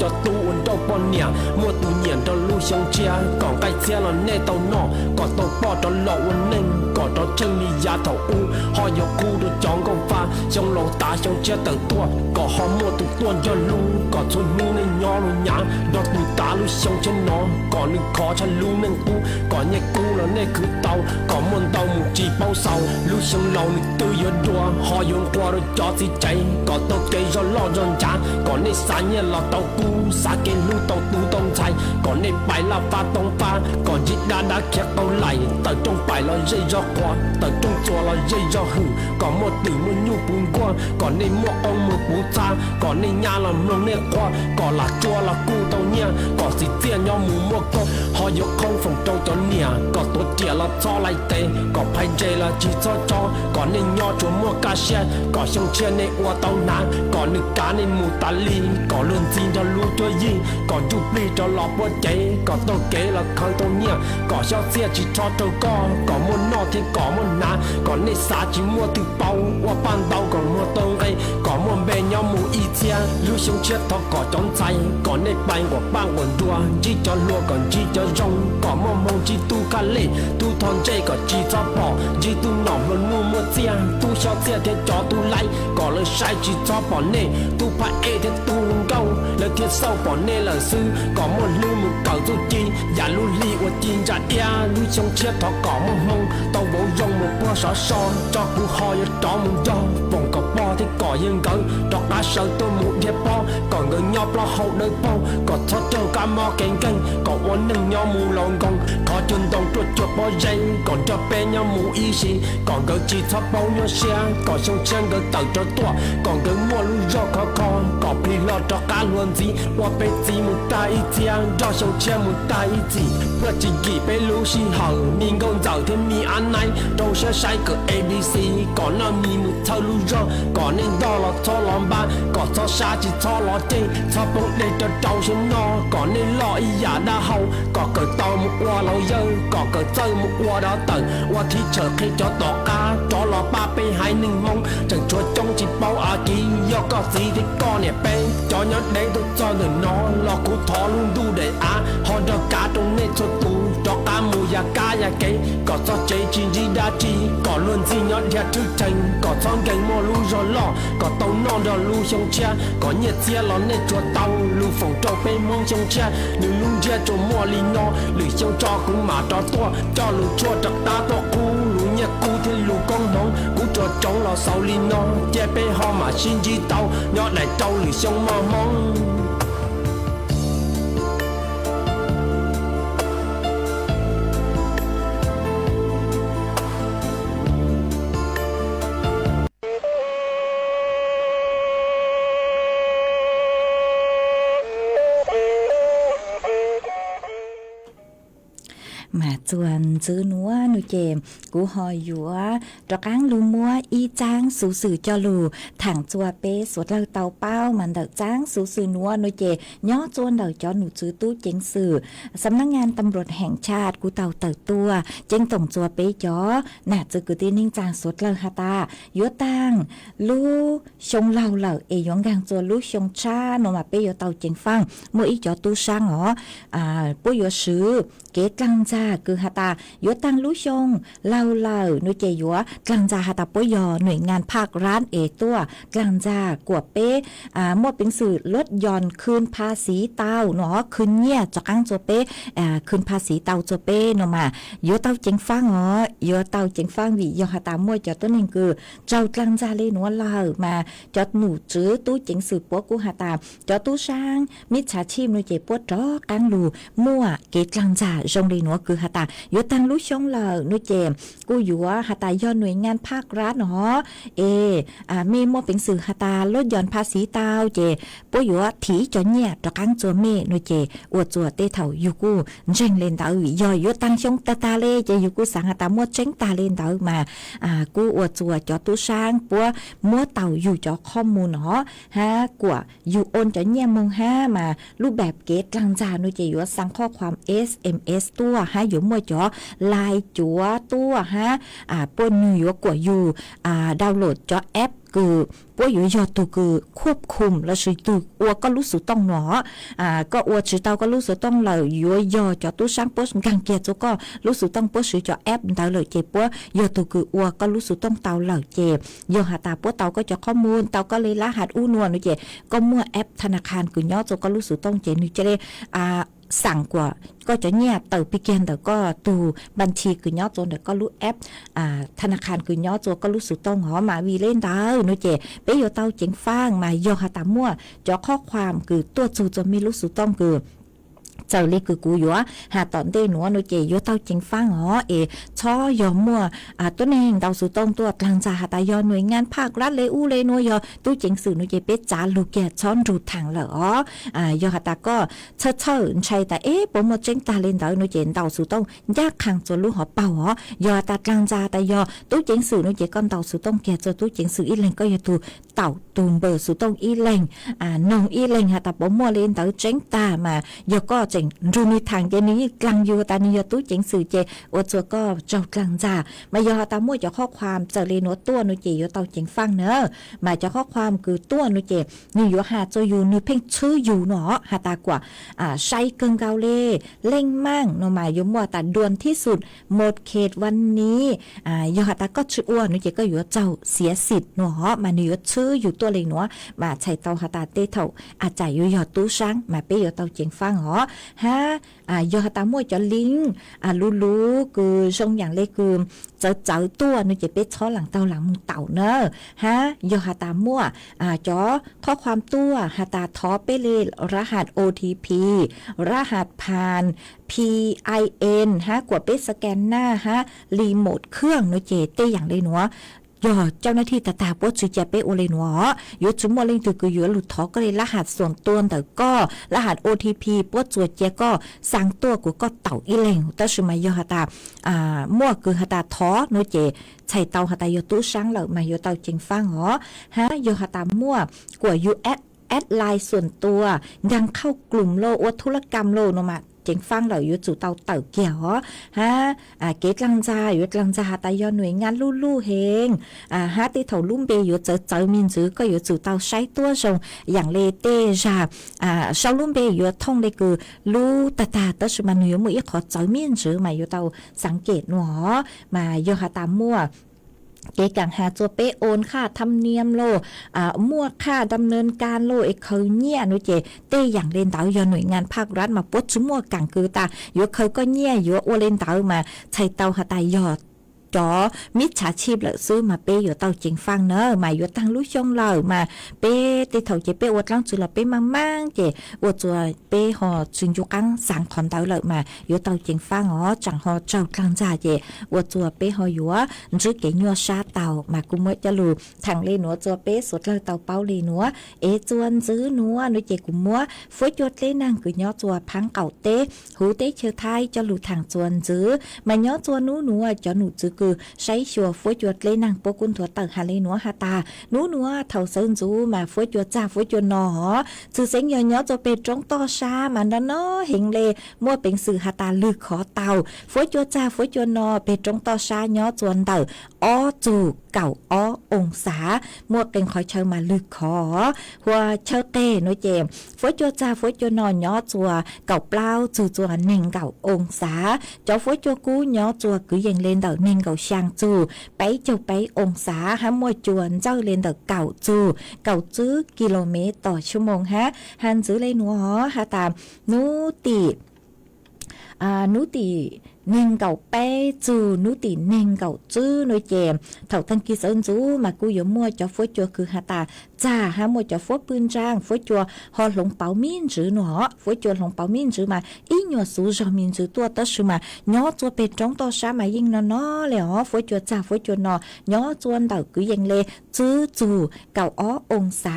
cho tu ổn đâu bọn nhẹ mua tu nhiệt cho lưu sông chia còn cái xe là nê tàu nọ còn tàu bỏ cho lọ ổn nên còn đó chân đi giá thầu u họ yêu khu được chọn công pha trong lầu ta trong chia tờ tua có họ mua tu tuôn cho lưu còn xuân lưu nên nhỏ lưu nhã đó tu ta lưu sông trên nó còn lưu khó cho lưu nên cu còn nhẹ cu là nê cứ tàu còn muôn tàu một chỉ bao sầu lưu sông lầu nên tư yêu đua họ yêu qua rồi cho gì cháy còn tàu cây do lo dọn trả còn nê sáng nhẹ là tàu cu sa kê lưu tàu tu tông chạy còn nê bài là pha tông pha còn chỉ đã khét tàu lại tàu trong bài là dây do qua tàu trong chùa là dây do hử còn một từ một nhu bún qua còn nê một ông một bún xa còn nê nhà là mông nê qua còn là chùa là cu tàu nhẹ còn chỉ tiền nhau mù mua con họ yêu không phòng trong cho nhẹ còn tổ trẻ là cho lại tê còn phải dây là chỉ cho còn nê nho chùa mua cá xe còn sông chia nê qua tàu ná còn nê cá nê mù tà ly còn luôn xin cho luôn cho gì còn chụp đi cho lọ bớt cháy còn tàu kế là khơi tàu nhẹ còn sao xe chỉ cho tàu con còn muốn nọ thì có muốn ná còn nê xa chỉ mua từ bao qua ban đầu còn mua tàu ngay còn muốn bè nhau mù y chia lưu sông chết thọ có trốn say còn nê bay của bang quần đua chỉ cho lúa còn chỉ cho rong còn mong mong chỉ tu cá lệ tu thon chay còn chỉ cho bỏ chỉ tu nọ luôn mua mua xe tu sao xe thì cho tu lại còn lời sai chỉ cho bỏ nê tu phải e thì tu câu lời thiệt sâu bỏ nê là sư có một lưu một cầu tu chi giả lưu li của chi giả ia lưu sông chết thọ có một mong tàu bộ rong một bó sọ so cho cụ ho cho trọ một do vòng cọc bo thì cỏ yên gỡ trọt đá sợ tôi một dẹp bo còn người nhóc lo hậu đời bo còn thoát cho cá mò kênh còn uốn nâng nhau mù lòn còn có chân đồng chuột chuột bo dây còn cho bé nhau mù y xì còn gỡ chỉ thoát bao nhau xe còn sông chen gỡ tàu cho tua còn gỡ mua lưu do khó còn phi lo cho cá luôn gì qua bé gì một tay chia do sông chen một tay gì vừa chỉ kỳ bé lưu xì hở mình còn giàu thêm mi ăn này đâu sẽ sai cỡ ABC còn nó mi một thao lưu do còn nên đó là cho lòng ba còn cho xa chỉ cho lo tê cho bông để cho trâu xuống nó còn nên lo ý giả đa hậu còn cỡ tàu một qua lâu dơ còn cỡ chơi một qua đó tận qua thi chờ khi cho tỏ cá cho lo ba p hai nâng mong chẳng cho trong chỉ bao à kì do có gì thì con nè bé cho nhớ để tôi cho người nó lo cú thọ luôn đu để á họ cho cá trong nên cho tu cho cá mù ya cá ya kế còn cho chế chi gì đa chi còn luôn gì nhớ ya trước tranh còn son cành mò lu rồi lo còn tàu non rồi lu sông cha còn nhiệt xe lo nên cho tàu lu phòng trâu pe mong sông cha lu lu cha cho mò li no lu sông cho cũng mà cho lu cho trật ta to cu lu nhiệt cu thì lu con nón cu cho trống lo sau li no che pe ho mà xin chi tàu nhớ đại tàu lu sông mò mong มาจวนจื้อนัวนูเจมกูหอยหยัวตระกังลูมัวอีจ้างสูสื่อจอลูถังจัวเป้สวดเราเตาเป้ามันเดาจ้างสูสื่อนัวนูเจย่อจวนเดาจอหนูจื้อตู้เจงสื่อสำนักงานตำรวจแห่งชาติกูเตาเติบตัวเจงต่งจัวเป้จอน่าจื้อกูตีนิ่งจางสวดเราฮาตายัวตังลูชงเราเหล่าเอยองกางจัวลูชงชาโนมาเป้ยเตาเจงฟังมัวอีจอตู้ช่างอ๋อปุ้ยยัวซื้อเกตลังจาคือฮาตายัวตังลูชงเล่านุเจยัวกลังจาฮาตาปุ้ยยอหน่วยงานภาคร้านตัวกลังจากวบเป้หมดเป็นสื่อลดหย่อนคืนภาษีเตาเนาะคืนเนี่ยจากอังจัวเป้คืนภาษีเตาจัวเป้เนาะมายัวเตาเจงฟังอ๋อยัวเตาเจงฟังวิยอฮาตามัวจอตัวนึงคือเจ้ากลังจาเลยหนัวเล่ามาจอดหนูจื้อตู้เจงสื่อปัวกูฮาตาจอตู้ช่างมิจฉาชีพนุเจปวดรอกังลูมั่วเกตลังจาจงเลยหนัวคือฮาตายัวตังลูชงเล่านุเจกูอยู่ว่าฮาตายอหน่วยงานภาครัฐเนาะมีมั่วเป็นสื่อฮาตาลดหย่อนภาษีเตาเจปวอยู่ว่าถีจนเนี่ยตะกังจัวเมนุเจอวดจัวเตเถาอยู่กูเจงเลนเตาย่อยยัวตังชงตาเลเจอยู่กูสังฮาตามั่วเจงตาเลนเตามากูอวดจัวจอตู้ช่างปัวมั่วเต่าอยู่จอข้อมูลเนาะฮะกว่าอยู่โอนจอเนี่ยมงห้ามารูปแบบเกตลังจานุเจอยู่สั่งข้อความ SMS ตัวฮะอยู่มั่วจอไลน์จัวตัวฮะปนอยู่กว่าอยู่ดาวน์โหลดจอแอปคือป่วยอยู่ยอตัวคือควบคุมแล้วสิตัวอัวก็รู้สึกต้องหนอก็อัวสิเตาก็รู้สึกต้องเลยอยู่ยอจอตู้ช่างปุ๊บกังเกียจก็รู้สึกต้องปุ๊บสิจอแอปเตาเลยเจ็บปัวยอตัวคืออัวก็รู้สึกต้องเตาเลยเจ็บยอหาตาปุ๊บเตาก็จะข้อมูลเตาก็เลยรหัสอู้นวลนี่เจ็บก็มั่วแอปธนาคารคือยอตัวก็รู้สึกต้องเจ็บนี่จะได้สั่งกว่าก็จะเนี่ยเติบปีเกนแต่ก็ตูบัญชีคือย่อโจนแต่ก็รู้แอปธนาคารคือย่อโจก็รู้สึกต้องหอมาวีเล่นดาวนุเจไปโยเตาเจ๋งฟ้างมาโยหาตามั่วจอข้อความคือตัวจูจะไม่รู้สึกต้องคือเจ้าเล็กคือกูอยู่หาตอนเต้หนัวนุเจยเต้าจิงฟังอ๋อช่อยอมัวตัวเองเตาสุต้งตัวกลางจ่าหาตายอหน่วยงานภาครัฐเลยอู้เลยนัวยอตู้จิงสื่อนุเจเป็ดจ่าลูกแก่ช้อนรูทางเหรอยอหาตาก็เชิดใช่แต่ปมเจงตาเล่นเตานุเจเตาสุต้งยากขังจนลูกหอเป่าอ๋อยอตากลางจ่าแต่ยอตู้จิงสื่อนุเจก้อนเตาสุต้งแก่จนตู้จิงสื่ออีเลงก็ยอตูเต่าตูมเบอร์สุต้งอีเลงนงอีเลงหาตาปมเล่นเตาเจงตามายอก็รูในทางเจนี้กลางอยู่ตานิยตู้เจ๋งสื่อเจอวจัวก็เจ้ากลางจ่ามายอตามั่วจะข้อความเจเลโนตัวนุเจยเตาเจ๋งฟังเนอะมาจะข้อความคือตัวนุเจนี่อยู่หาจะอยู่นี่เพ่งชื่ออยู่เนาะหาตากว่าใช้เกิงเกาเล่เล่งมั่งโนมายมั่วแต่ด่วนที่สุดหมดเขตวันนี้ยอตาก็ชื่ออ้วนนุเจก็อยู่เจ้าเสียสิทธิ์เนาะมานี่อยู่ชื่ออยู่ตัวเลยเนาะมาใช้เตาหาตาเตเถาอาจจะอยู่ยอตู้ช้างมาเปยเตาเจ๋งฟังเหรอฮะยอตามั่วจะลิงรู้คือทรงอย่างเล็กคือเจอตัวนึกจะเป็ดช้อหลังเตาหลังมึงเต่าเนอะฮะยอตามั่วจอข้อความตัวหาตาท้อเปเลยรหัส OTP รหัสผ่าน PIN ฮะกว่าเป็ดสแกนหน้าฮะรีโมทเครื่องนึกจะเต้อย่างเลยเนาะยอเจ้าหน้าที่ตาปวดจุดเจ็บไปโอเลนัวยศจุมโมเลงถือคืออยู่หลุดท้อก็เลยรหัสส่วนตัวแต่ก็รหัส OTP ปวดจุดเจ็บก็สั่งตัวกูก็เต่าอีเลงแต่สมัยยอหาตามั่วคือหาตาท้อโนเจใช้เตาหาตายตู้ช้างเหล่ามายเตาจิงฟังฮะยอหาตามั่วกว่า US แอดไลน์ส่วนตัวยังเข้ากลุ่มโลวัตถุกรรมโลนมาเจ๋งฟังเหล่าอยู่จู่เตาเต่าเกี่ยวฮะเกตลังจาอยู่ลังจาหาตายอหน่วยงานลู่เฮงฮะที่เถาลุ่มเบอยู่เจอมินจื้อก็อยู่จู่เตาใช้ตัวทรงอย่างเลเตจาชาวลุ่มเบอยู่ท่องได้คือลู่ตาแต่สมันอยู่มือขอเจอมินจื้อมาอยู่เตาสังเกตหนอมาอยู่หาตามั่วเกกังหาจัวเปโอนค่าธรรมเนียมโลมั่วค่าดำเนินการโลเคยเนี่ยนุเจเต้อย่างเล่นเตาอยู่หน่วยงานภาครัฐมาปดชุ่มมั่วกังคือตาอยู่เคยก็เนี่ยอยู่โอเล่นเตามาใช้เตาหาตายอด จอมิจฉาชีพเลยซื้อมาเปอยู่เตาจิงฟังเนอะมาอยู่ตั้งรู้ช่องเลยมาเปติเถาเจเปอวดลังจุลเปมั่งเจอวดจัวเปหอจึงอยู่กังสั่งคอนเตาเลยมาอยู่เตาจิงฟังอ๋อจังหอเจ้ากลางจ่าเจอวดจัวเปหออยู่ว่าจื้อเกยัวชาเตามากูเมื่อจะรู้ทางเลนัวจัวเปสดเลยเตาเป้าเลนัวจวนซื้อนัวนุเจกูมัวฝอยจวดเลนั่งคือย่อจัวพังเก่าเต้หูเต้เชื่อไทยจะรู้ทางจวนซื้อมาย่อจัวนัวจะหนูจื้อคือใช้ชัวฝอยจวดเลนั่งปกุนถั่วเตอหาเลนัวหาตานัวเท่าเซินจูมาฝอยจวดจ้าฝอยจวดนอจื้อเสียงย่อจะเป็นจงต่อชามันเนาะเฮงเลมัวเป็นสื่อหาตาลือขอเตาฝอยจวดจ้าฝอยจวดนอเป็นจงต่อชาย่อจวนเตออ้อจูเก่าอ้อองศามัวเป็นคอยเชิญมาลึกขอหัวเชิญเต้น้อยเจมฝอยจัวจ้าฝอยจัวนอนย่อจัวเก่าเปล่าจูจัวเน่งเก่าองศาเจ้าฝอยจัวกู้ย่อจัวคือยังเล่นเต่าเน่งเก่าช่างจูไปเจ้าไปองศาห้ามมัวจวนเจ้าเล่นเต่าเก่าจูเก่าจื้อกิโลเมตรต่อชั่วโมงฮะหันจื้อเลยหนัวฮะตามนูตีเน่งเก่าเป้จูนุติเน่งเก่าจื้อน้อยเจมเท่าทั้งกีเซินจูมากูยมัวจะฝอยจัวคือหาตาจ้าหามัวจะฝอยปืนจ้างฝอยจัวหอหลงเปามินจื้อหนอฝอยจัวหลงเปามินจื้อมาอีหนัวสูจอมินจื้อตัวตะชือมาย่อจัวเป็ดจ้องต่อชามายิงนอเลยอ๋อฝอยจัวจ้าฝอยจัวนอย่อจวนเต่าคือยังเลจื้อจูเก่าอ้อองศา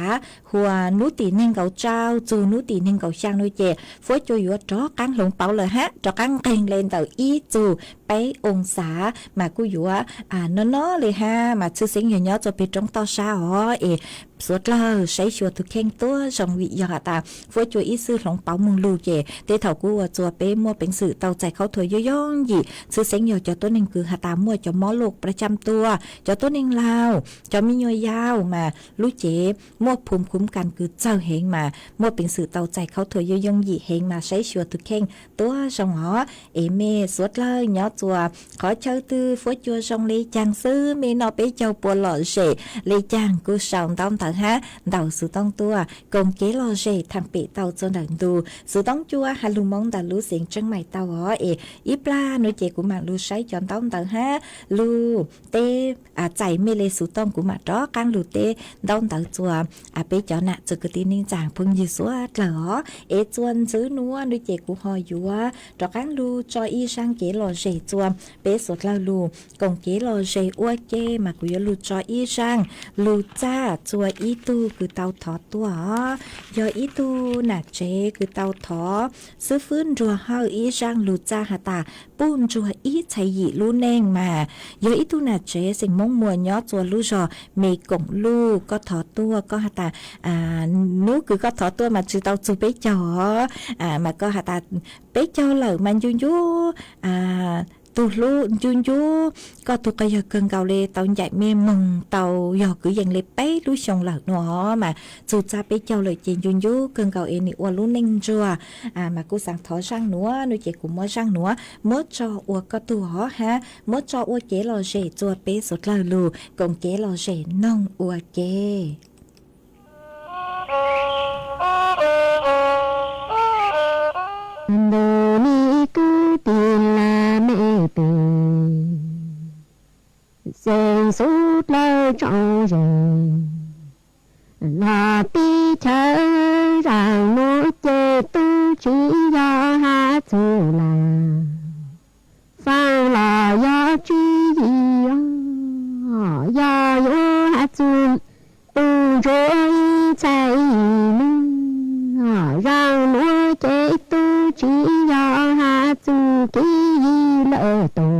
หัวนุติเน่งเก่าเจ้าจูนุติเน่งเก่าช่างน้อยเจฝอยจัวอยู่จ้อกังหลงเปาเลยฮะจ้อกังเก่งเล่นเต่าอีจูไปองศามากูอยู่ว่าน้อเลยฮะมาชื่อเสียงย่อจะเป็นจงต่อชาอ๋อสุดเลยใช้ชัวทุกแข่งตัวจงวิยาตาฝอยจัวอีซื้อหลงเปามุงลูเจเตเถากูว่าจัวเป้มัวเป็นสื่อเตาใจเขาถอยย่องหยี่ชื่อเสียงย่อจะตัวหนึ่งคือหาตามัวจะมอโลกประจำตัวจะตัวหนึ่งลาวจะมีย่อยยาวมาลูเจมัวภูมิคุ้มกันคือเจ้าเฮงมามัวเป็นสื่อเตาใจเขาถอยย่องหยี่เฮงมาใช้ชัวทุกแข่งตัวจงอ๋อเมสุดเลยย่อจัวขอเชิญตื้อฝอยจัวจงลีจางซื้อเมนอไปเจ้าปัวหล่อเสลีจางกูสองต้องต่างฮะเดาสุต้องตัวกงเกลอเจทำปีเตาจนดังดูสุต้องจัวฮัลลูมองแต่รู้เสียงจังใหม่เตาอ๋ออีปลาหนูเจกูมารู้ใช้จอนต้องต่างฮะลูเตใจไม่เลยสุต้องกูมาจ้อกังลูเตต้องต่างจัวไปจอน่ะจะกตีนิ่งจางพึ่งยืสัวเหรอจวนซื้อนัวหนูเจกูหอยอยู่ว่าจ้อกังลูจออีช่างเกลอเจจวมเปสดลาลูกงเกลอเจอ้วเจมากูยลูจออีช่างลูจ้าจัวอีตูคือเตาถอตัวยออีตูน่ะเจคือเตาถอซื้อฟื้นจัวเฮาอีช่างลูจ้าหาตาปูนจัวอีไชยีลูเน่งมายออีตูน่ะเจสิ่งมงมัวย่อจัวลูจอเมกงลูก็ถอตัวก็หาตานู้คือก็ถอตัวมาจือเตาจูเปจอมาก็หาตาเปจอเหล่ามันยูtu lu chun chú có tu cái giờ cơn cao lê tao chạy mê mừng tao giờ cứ dần lê bé lu xong lợn nó mà dù cha bé châu lời chuyện chun chú cơn cao em ua lu ninh chua mà cô sang thỏ sang nữa nuôi chị cũng mới sang nữa mới cho ua có tu hó ha mới cho ua chế lò rể chua bé sốt lờ lù còn chế lò rể nông ua kê Đồ ni cứ tiền là mẹ từ Sen suốt lơ trong rừng Là tí chớ rằng mỗi chê tu chỉ do hát dù là Phan là do truy gì do yếu hát dù tu rối chạy rằng mỗi chê tu chỉ do hát dù ký lỡ tổ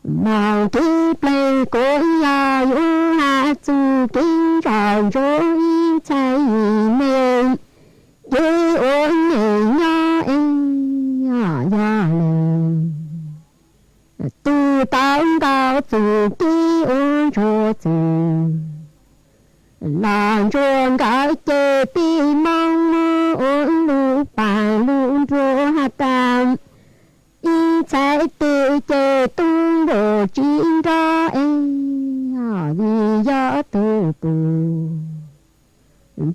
màu kiếp lê cối ya yu ha chu kinh tròn rối chạy mê yu ôn nề nho em ya lê tu tao cao chu ký ôn cho chu làm chuông cái chê pi mong ôn lu bàn lu rô ha tam y chạy tự chê tung đồ chín ra em vì do tự tự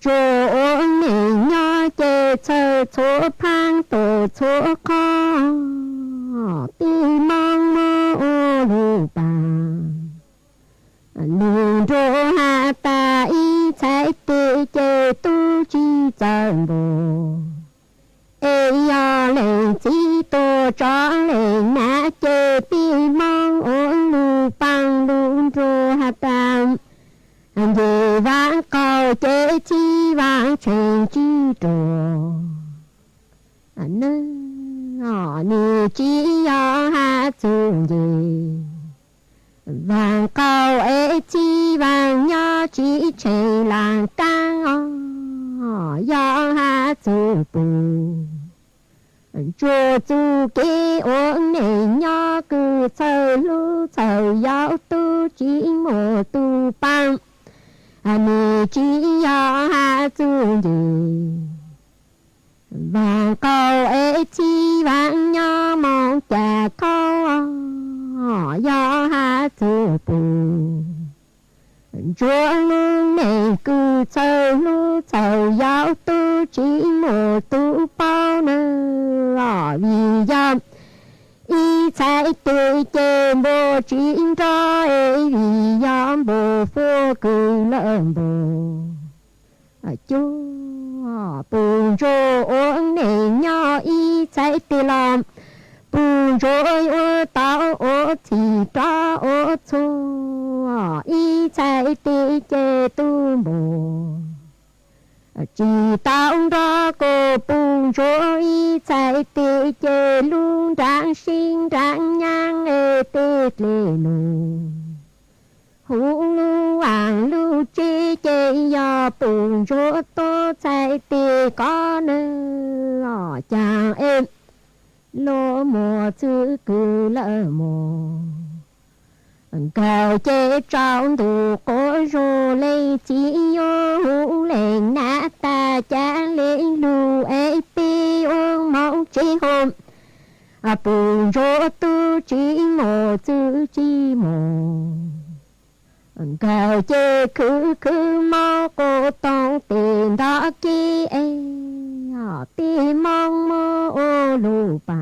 cho ôn nề nhỏ chê chờ chỗ phang tổ chỗ khó ti mong 路着哈达一才得这都去赞不。哎呀，雷几多张雷那这比忙on路帮路着哈达。夜晚高这希望成居多，你只要哈做的，晚高诶希望要去成浪干哦，要哈做不，做足给我们要个走路走要都寂寞都帮。你只要哈做的，晚高诶希望要梦家口要哈做不，做路每个走路走要都寂寞都包呢为要。一才对见我今朝诶一样不佛个人不就不着我你要一才对了不着我到我提到我错一才对见都不只当着个不着一才得这路长心长样诶得嘞路，葫芦网路这要不着多才得个呢讲诶罗摩子个了么。高阶长度过如雷只有雷那大家雷路诶比我梦之后不若都寂寞自寂寞高阶可毛个当电打机诶比梦么路吧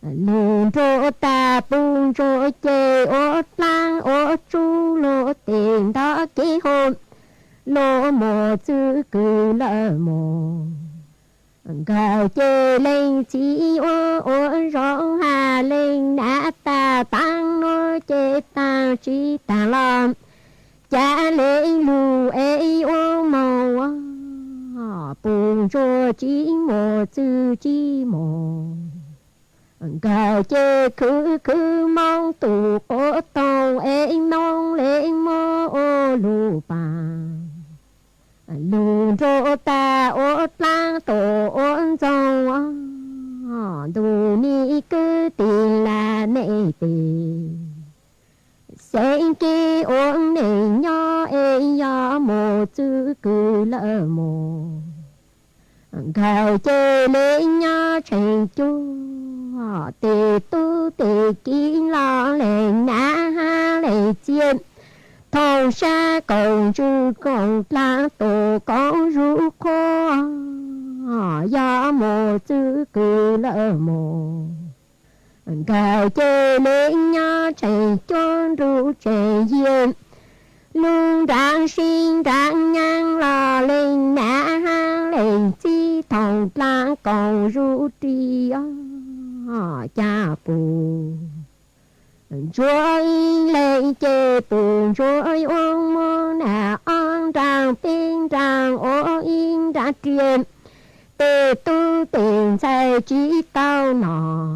路着大不着这我当我猪罗电打机后罗摩子个了么高这灵chỉ我让下灵那大当我这当只当了家灵路诶我梦不着寂寞自寂寞高这可梦度我当诶梦灵么路吧路着大我当多我中度你个地啦内地谁给我你呀诶呀么子个了么高这灵呀成就地都地金浪灵那哈雷见同沙公主公拉多公如可呀么子个了么高这灵呀成就如真言路长心长样啦灵那哈雷之同拉公如地家不chúa lên chế bùn chúa ông mô nà ông tràng tinh tràng ô yên tràng truyền tê tu tình sai chỉ tao nọ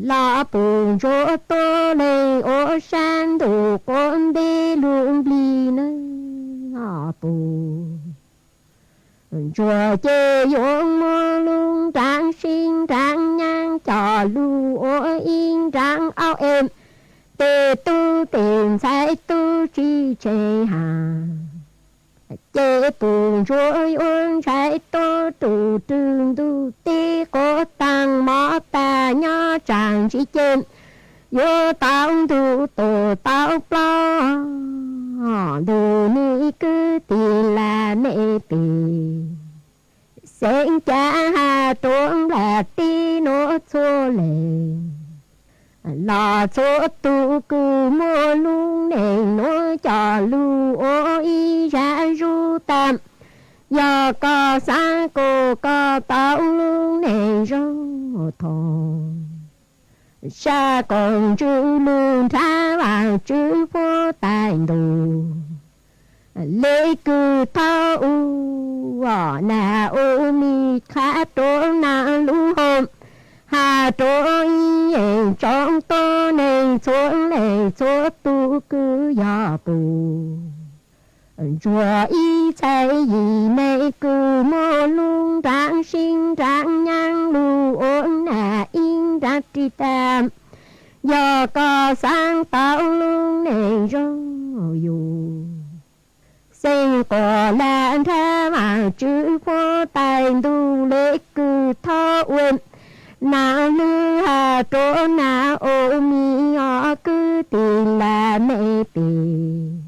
la bùn chúa tô lên ô san đủ con đi luôn đi nơ bùn chúa chế ông mô luôn tràng sinh tràng nhang cho lu ô yên tràng ao em tê tu tiền sai tu chi chế hà chế bùn chúa ôn sai tu tu trương tu tê có tăng mõ ta nhó tràng chỉ trên vô tao tu tổ tao plo đồ ni cứ tiền là nệ tì sinh cha hà tuông là ti nó chua lệ là chỗ tu cứ mua luôn này nói cho lu ôi ra ru tạm giờ có xa cô có tao luôn này ru thòng xa còn chữ luôn thả vào chữ vô tài đồ lê cứ thao ở nà ô mi khá trố nà lu hôm hà trố yên trong tô này chỗ tu cứ gió bù chùa y chạy gì này cứ mô luôn rạng sinh rạng nhang lu ôn nà in ra tri tam giờ có sáng tạo luôn này rồi dù sinh có làn ra mà chữ vô tài tu lễ cứ thọ uyên na lư hà chỗ na ô mi họ cứ tìm là mẹ tìm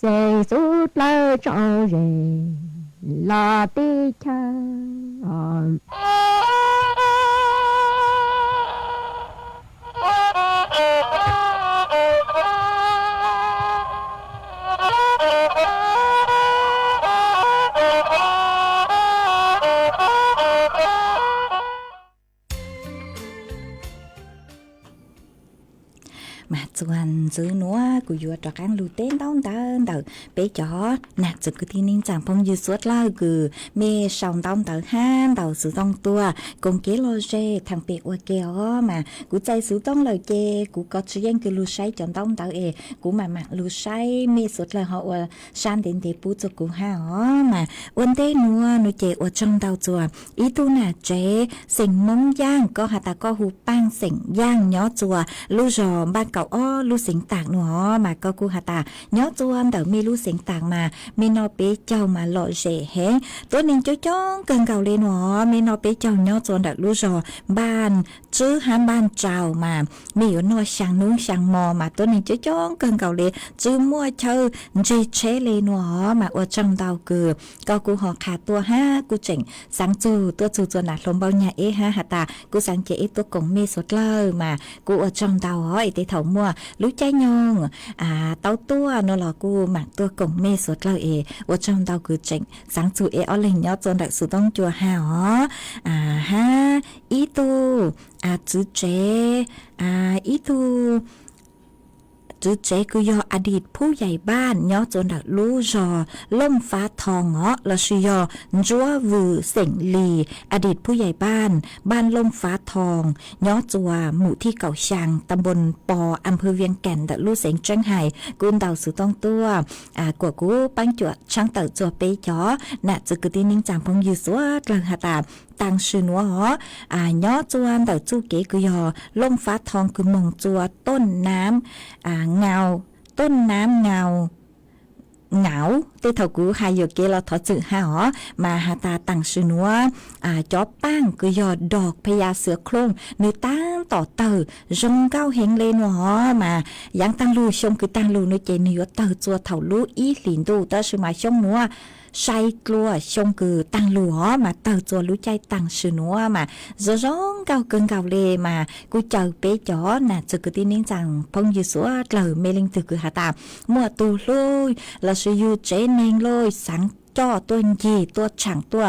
sẽ rút lơ cho rề lo tí cha mà chuan giữ núa của vua trò cán lưu tên đón đỡ bé chó nạt chụp cái tin ninh chẳng phong như suốt la cứ mê sòng đón đỡ han đầu sử tông tua cùng kế lo dê thằng bẹt qua kéo mà cú chạy sử tông lời chê cú có chuyện dân cứ lưu say chọn đón đỡ cú mà mặc lưu say mê suốt là họ san đến để bút cho cú ha mà uốn té núa núi chê ở trong đầu chùa ý tu nà chê sình mông giang có hạt ta có hù bang sình giang nhỏ chùa lưu rò ban cậu lưu sỉnh tạc nữa mà có cô hà ta nhớ chuan đỡ mi lưu sỉnh tạc mà mi nó bé châu mà lội rẻ hết tối nên cho chón cần cầu lên nữa mi nó bé châu nhớ chuan đỡ lưu rò ban chứ ham ban trào mà mi ở nó sang nướng sang mò mà tối nên cho chón cần cầu lên chứ mua chơi dây chế lên nữa mà ở trong đầu cửa có cô họ khá tua ha cô chỉnh sáng chu tua chu chuan là lồng bao nhà ấy ha hà ta cô sáng chế tua cùng mi sốt lơ mà cô ở trong đầu hỏi để thầu mua lúa trái nhung tao tua nó là cô mặc tua cùng mê suốt lời ở trong tao cứ chỉnh sáng chủ ở lên nhớ cho đại sự tông chùa ha ha ý tu chữ chế ý tu chữ chế cứ do อดีตผู้ใหญ่บ้านย้อจนดักรู้จอล่มฟ้าทองเงาะละชิยอจัววือเส่งลีอดีตผู้ใหญ่บ้านล่มฟ้าทองย้อจัวหมู่ที่เก่าชังตำบลปออำเภอเวียงแก่นดักลู่เสียงเจิ้งไห่กุนเต่าสือต้องตัวกว่ากูปังจวดช่างเต่าจัวเปยจ๋อน่ะจะกึตินิ่งจางพงยืสวดลังหาตาตังชื่อนัวย้อจวนเต่าจูเก๋กุยอล่มฟ้าทองคือมงจัวต้นน้ำเงาต้นน้ำเงาเหงาที่เท่ากูหายอยู่เกลเราถอดสื่อหามาหาตาตังชื่อนัวจ๊อบป้างกุยอดอกพญาเสือโคร่งเนื้อตั้งต่อเต่าจงเก้าเฮงเลยนัวมายังตั้งลูชมคือตั้งลูนึกเจนิยเต่าจัวเท่าลูอีหลินดูแต่ชื่อมาชงนัวใช้กลัวชงคือตังหลัวมาเต่าจัวรู้ใจตังชื่อนัวมาจะร้องเก่าเกินเก่าเลยมากูเจอเป๊ะจ๋อน่ะจะคือที่นิ่งจังพงยืสัวเกลือเมลิงตือคือหาตามัวตูลุยเราจะอยู่เจนเองเลยสังจ่อตัวยีตัวฉ่างตัว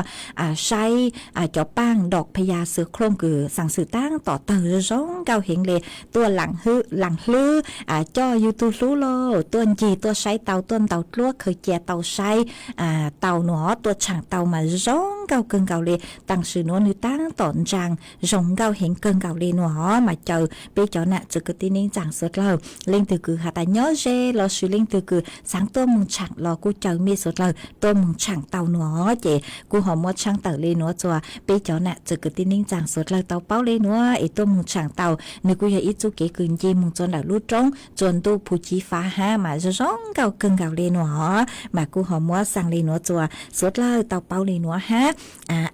ใช้จ่อป้างดอกพญาเสือโคร่งคือสั่งสื่อตั้งต่อเตอร้องเก่าเห็นเลยตัวหลังฮือจ่ออยู่ตูรู้โลตัวยีตัวใช้เตาต้นเตาลวกเคยเจียเตาใช้เตาหนอตัวฉ่างเตามาร้องเก่าเกินเก่าเลยตั้งสื่อโน้นนึกตั้งต่อจางร้องเก่าเห็นเกินเก่าเลยหนอมาเจอไปจ่อน่ะจะกตินิ่งจางสุดเลยเล่งตือคือหาแต่ย้อเจรอสื่อเล่งตือคือสังตัวมึงฉ่างรอกูเจอมีสุดเลยตัวมึงช่างเตาหนัวเจกูหอมมดช่างเตาเลยหนัวจัวไปเจ้าน่ะจะกึตินิ่งจางสดเลยเตาเป้าเลยหนัวไอตัวมึงช่างเตานึกกูอยากอีจูเก๋กึ่งเจมึงจนดักลู่จงจนตู้ผู้ชี้ฟ้าห้ามาจะร้องเก่าเกินเก่าเลยหนัวมากูหอมมดสั่งเลยหนัวจัวสดเลยเตาเป้าเลยหนัวฮะ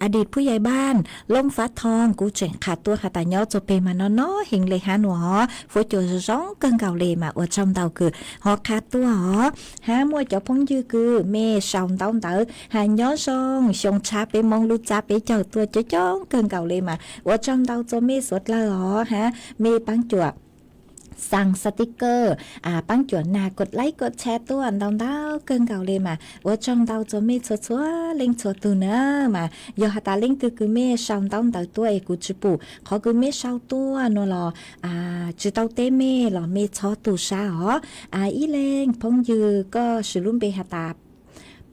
อดีตผู้ใหญ่บ้านลมฟ้าทองกูเจ๋งขาดตัวหาตาย้อจะเปมาเนาะเฮงเลยหาหนัวฝนโจร้องเกินเก่าเลยมาว่าจำเตาคือหอขาดตัวหามัวเจ้าพงยือคือเมสาวเต้าเต๋อหาย้อซองชงชาไปมองลูกจ้าไปเจ้าตัวจ้องเกินเก่าเลยมาว่าจำเตาจะเมสดเลยฮะเมปังจวบสั่งสติกเกอร์ปังจวนหนากดไลค์กดแชร์ตัวอันดาวเกินเก่าเลยมาว่าจำเตาจะเมชัวเล่งชัวตัวเนอะมายอหาตาเล่งคือเมชาวเต้าเต๋อตัวเอกูจิปูเขาคือเมชาวตัวนัวรอจิเต้าเต้เมหรอเมชอตูชาอีเล่งพงยือก็สิลุ่มไปหาตา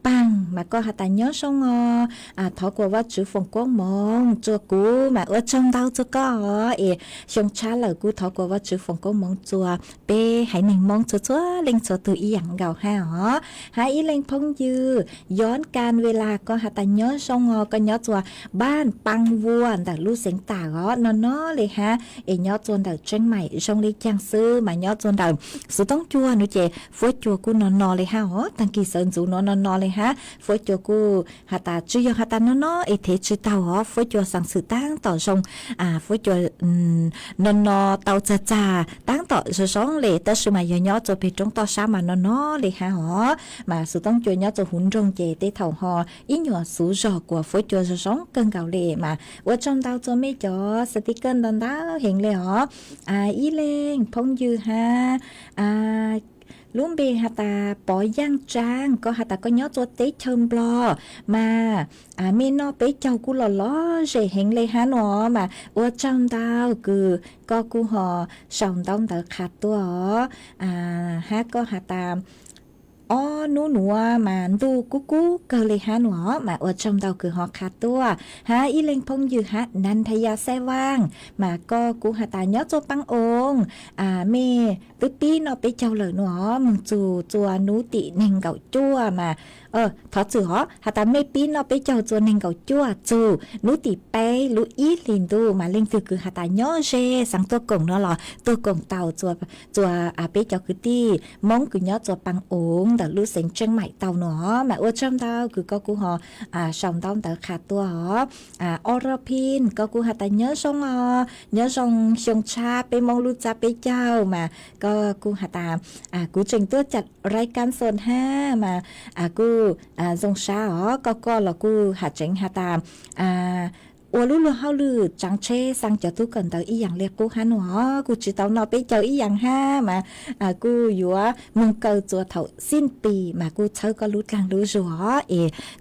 ปังmà có hạt tàn nhớ xong thọ của vợ chú phòng quang mong cho cú mà ở trong đâu cho có xong cha lời cú thọ của vợ chú phòng quang mong chùa bê hãy nên mong chúa lên cho từ ý ảnh gạo ha hãy ý lên phong dưย้อนการเวลาก็หาตาย้อนซองก็ย้อนตัวบ้านปังวัวแต่ลูกเสียงตาก็นอนเลยฮะย้อนจนแต่เชียงใหม่ซองเลยจังซื้อมาย้อนจนแต่สุดต้องจัวนู่เจฟัวจัวกูนอนเลยฮะตั้งกี่เซินจูนอนเลยฮะฟัวจัวกูหาตาจุยหาตานอนเทจุเตาฟัวจัวสั่งสื่อตั้งต่อซองฟัวจัวนอนเตาจ่าตั้งต่อซองเลยแต่สมัยย้อนจะไปจงต่อช้ามานอนเลยฮะมาสุดต้องจัวย้อนจะหุ่นจงเจเตthầu hò ý nhỏ số giò của phố chùa sống cơn gạo lệ mà ở trong tao cho mấy chó sticker đòn đá hiện lệ họ ý lên phong dư ha luôn bề hạt ta bỏ giang trang có hạt ta có nhớ cho tế châm blo mà mê nó bé châu cú lò rồi hiện lệ ha nó mà ở trong tao cứ có cú họ sòng tông tao khát tua ha có hạt ta nụ mà tu cú cơเลยฮะหนูมาอดชมเตาคือฮอคาตัวฮะอีเล็งพงยือฮะนันทยาแซ่ว่างมาก็กูหาตาย้อโจปังองเมตึปี้นอไปเจ้าเลยหนูมึงจูจัวนูติเน่งเก่าจั่วมาทอจือหาตาเมปีนอไปเจ้าจัวเน่งเก่าจั่วจูนูติไปลุอีลินดูมาเล็งคือหาตาย้อเจสังตัวกงเนาะหรอตัวกงเตาจัวไปเจ้าคือตีมงคือย้อจัวปังองแต่รู้เสียงเชียงใหม่เตาเนาะมาอวดจำเตาคือก็กูหอสองเตาแต่ขาดตัวอรพินก็กูหาแต่เนื้อทรงชงชาไปมองลูกจ้าไปเจ้ามาก็กูหาตากูจึงตัวจัดรายการส่วน5มากูทรงชาก็แล้วกูหาเจงหาตาว่ารู้เฮาลือจังเชสั่งจะทุกคนเตาอีอย่างเรียกกูฮันหัวกูจิเตานอไปเจ้าอีอย่างห้ามากูอยู่ว่ามึงเกิดตัวเถาสิ้นปีมากูเช่าก็รู้กลางรู้จัว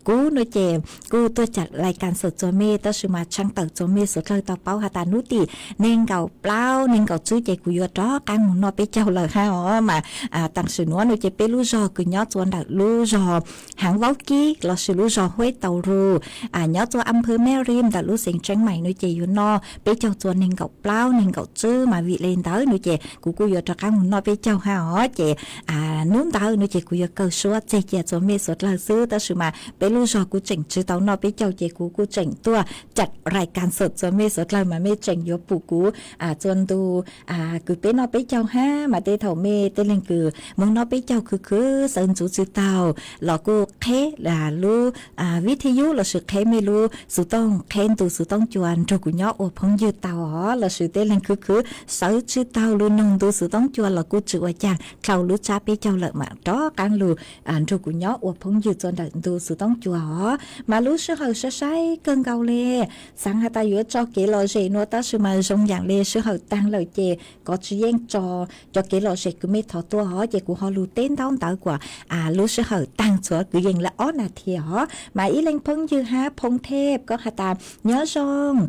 กูโนเจมกูตัวจัดรายการสดจัวเมต้าชิมาช่างเตาจัวเมสดเลยต่อเป้าหาตานุติเน่งเก่าเปล่าเน่งเก่าซื้อเจกูอยู่จ้อกลางหมุนนอไปเจ้าเลยห้ามาตั้งสื่อนัวโนเจไปรู้จอกูย้อจวนดักรู้จอหางเว้ากี้เราสื่อรู้จอห้วยเตารูย้อจวอำเภอแม่ริมแต่รู้เสียงเชียงใหม่นุเจอยู่นอไปเจ้าตัวหนึ่งเก่าเปล่าหนึ่งเก่าซื้อมาวิเลนเตอนุเจกูอยู่ตะกางนอไปเจ้าห้าเจนู้นเตอนุเจกูอยู่เก่าชัวเจตัวเมสดเลยซื้อแต่สุมาไปรู้จอกูเจ๋งชื่อเตานอไปเจ้าเจกูเจ๋งตัวจัดรายการสดตัวเมสดเลยมาไม่เจ๋งยปูกูจนดูกูไปนอไปเจ้าห้ามาเตเถาเมเตเลงคือมึงนอไปเจ้าคือเซินจูชื่อเตาหลอกกูเครู้วิทยุเราสึกเคไม่รู้สุต้องเคนตูสุต้องจวนเรากูย้อพงยืดเตาเราสื่อเตลังคือเสือชื่อเตาลูนงตูสุต้องจวนเรากูจือจังเขารู้จ้าไปเจ้าเลยมาจ้อกลางลูเรากูย้อพงยืดจนดันตูสุต้องจวนมารู้ชื่อเขาใช้เกินเกาเลยสังหาตาอยู่จอเกลอเจนัวตาสุมาทรงอย่างเลยชื่อเขาตั้งเลยเจก็จะแย่งจอเกลอเจกูไม่ถอดตัวเจกูฮอลูเต้นต้องเตากว่ารู้ชื่อเขาตั้งชัวกูยังละอ้อนาทีมาอีเล็งพงยืดฮะพงเทพก็หาตามnhớ song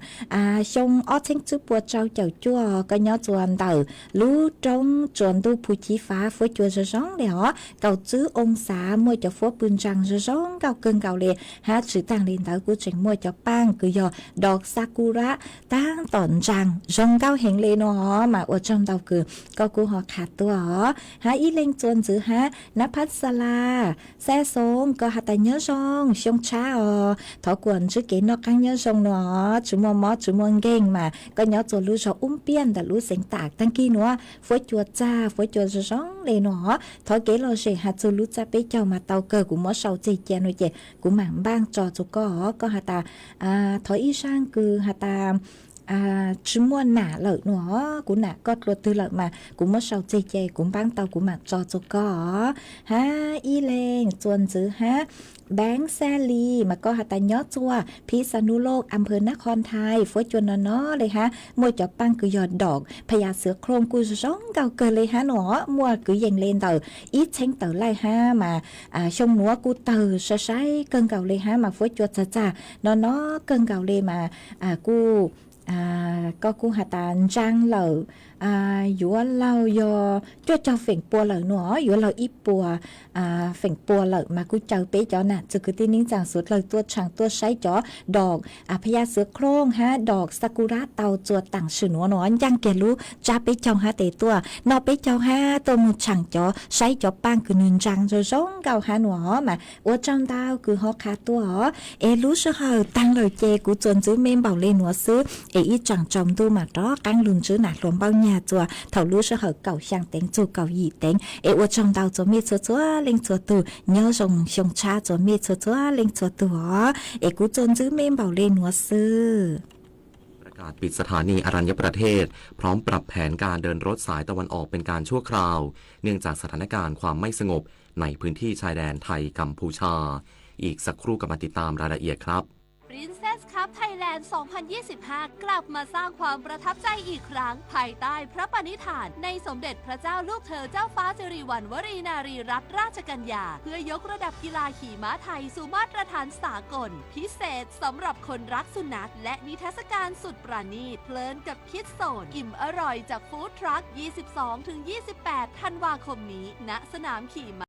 song ở trên chữ bùa trâu chầu chua có nhớ chuồn tàu lú trong chuồn tu phù chi phá phối chùa rồi sống để họ cầu chữ ông xã mua cho phố bươn trăng rồi sống cầu cơn cầu lệ hát sự tăng lên tàu của trình mua cho bang cứ do đọt sakura tăng tổn trăng rong cao hiện lên nó mà ở trong tàu cứ có cô họ khát tua họ há ý lên chuồn chữ há nắp hát sala xe sông có hạt tài nhớ song sông cha thọ quần chữ kỹ nó căng nhớ sông nó นาะจุมัวมอจุมัวเก่งมาก็ย้อนตัวรู้ชออุ้มเปี้ยนแต่รู้เสียงตากตั้งกี้เนาะฝวยจัวจ้าฝวยจัวร้องเลยเนาะถอยเก๋เราเสียหาจูรู้จะไปเจ้ามาเตาเกิดกูมอเสาจีเจนเจกูหมั่งบ้างจอจุก็หาตาถอยอีช่างคือหาตาchứ mua nả lợi nó cũng nả có luật tư lợi mà cũng mất sau chơi chơi cũng bán tàu cũng mặc cho có ha y lên chuồn chứ ha bán xa ly mà có hạt tài nhót chuaพิษณุโลกอำเภอนครไทยฝนจวนน้อเลยฮะมัวจอบปังคือยอดดอกพญาเสือโครงกูร้องเก่าเกินเลยฮะหนอมัวคือยังเล่นเตออีเช้งเตอไล่ฮะมาชงหนัวกูเตอใช้เกินเก่าเลยฮะมาฝนจวดจ้าน้อเกินเก่าเลยมากูก็กูหาตาจังเหล่าอยู่เรายอจ้าเจ้าเฝ่งปัวเหล่าหนออยู่เราอีปัวเฝ่งปัวเหล่ามากูเจ้าเป๊ะจอน่ะจะคือที่นิ้งจางสุดเลยตัวช่างตัวใช้จอดอกพญาเสือโคร่งฮะดอกซากุระเตาจวดต่างชื่อหนอยังแกรู้จ้าเป๊ะจองฮะเตตัวนอเป๊ะจองฮะตัวมือช่างจอใช้จอปังคือนินจังจะร้องเก่าฮะหนอมาว่าจังดาวคือฮอคาตัวรู้สึกเหรอตั้งเลยเจกูจนซื้อเมมเบาเลยหนวซื้ออีจังจอมดูมาร้อกังลุนซื้อหนักรวมเบาnhà chùa thầu lúa sẽ hở cầu sang tiếng chùa cầu gì tiếng ở trong đầu cho mi chùa lên chùa tu nhớ dùng dùng cha cho mi chùa lên chùa tu ó cú chôn giữ mềm bảo lênหัวซื้อประกาศปิดสถานีอรัญญประเทศพร้อมปรับแผนการเดินรถสายตะวันออกเป็นการชั่วคราวเนื่องจากสถานการณ์ความไม่สงบในพื้นที่ชายแดนไทยกัมพูชาอีกสักครู่กลับมาติดตามรายละเอียดครับPrincess Cup Thailand 2025 กลับมาสร้างความประทับใจอีกครั้งภายใต้พระปณิธานในสมเด็จพระเจ้าลูกเธอเจ้าฟ้าสิริวัณวรีนารีรัตนราชกัญญาเพื่อยกระดับกีฬาขี่ม้าไทยสู่มาตรฐานสากลพิเศษสำหรับคนรักสุนัขและนิทรรศการสุดประณีตเพลินกับคิดโซนอิ่มอร่อยจากฟู้ดทรัค 22-28 ธันวาคมนี้ณสนามขี่ม้า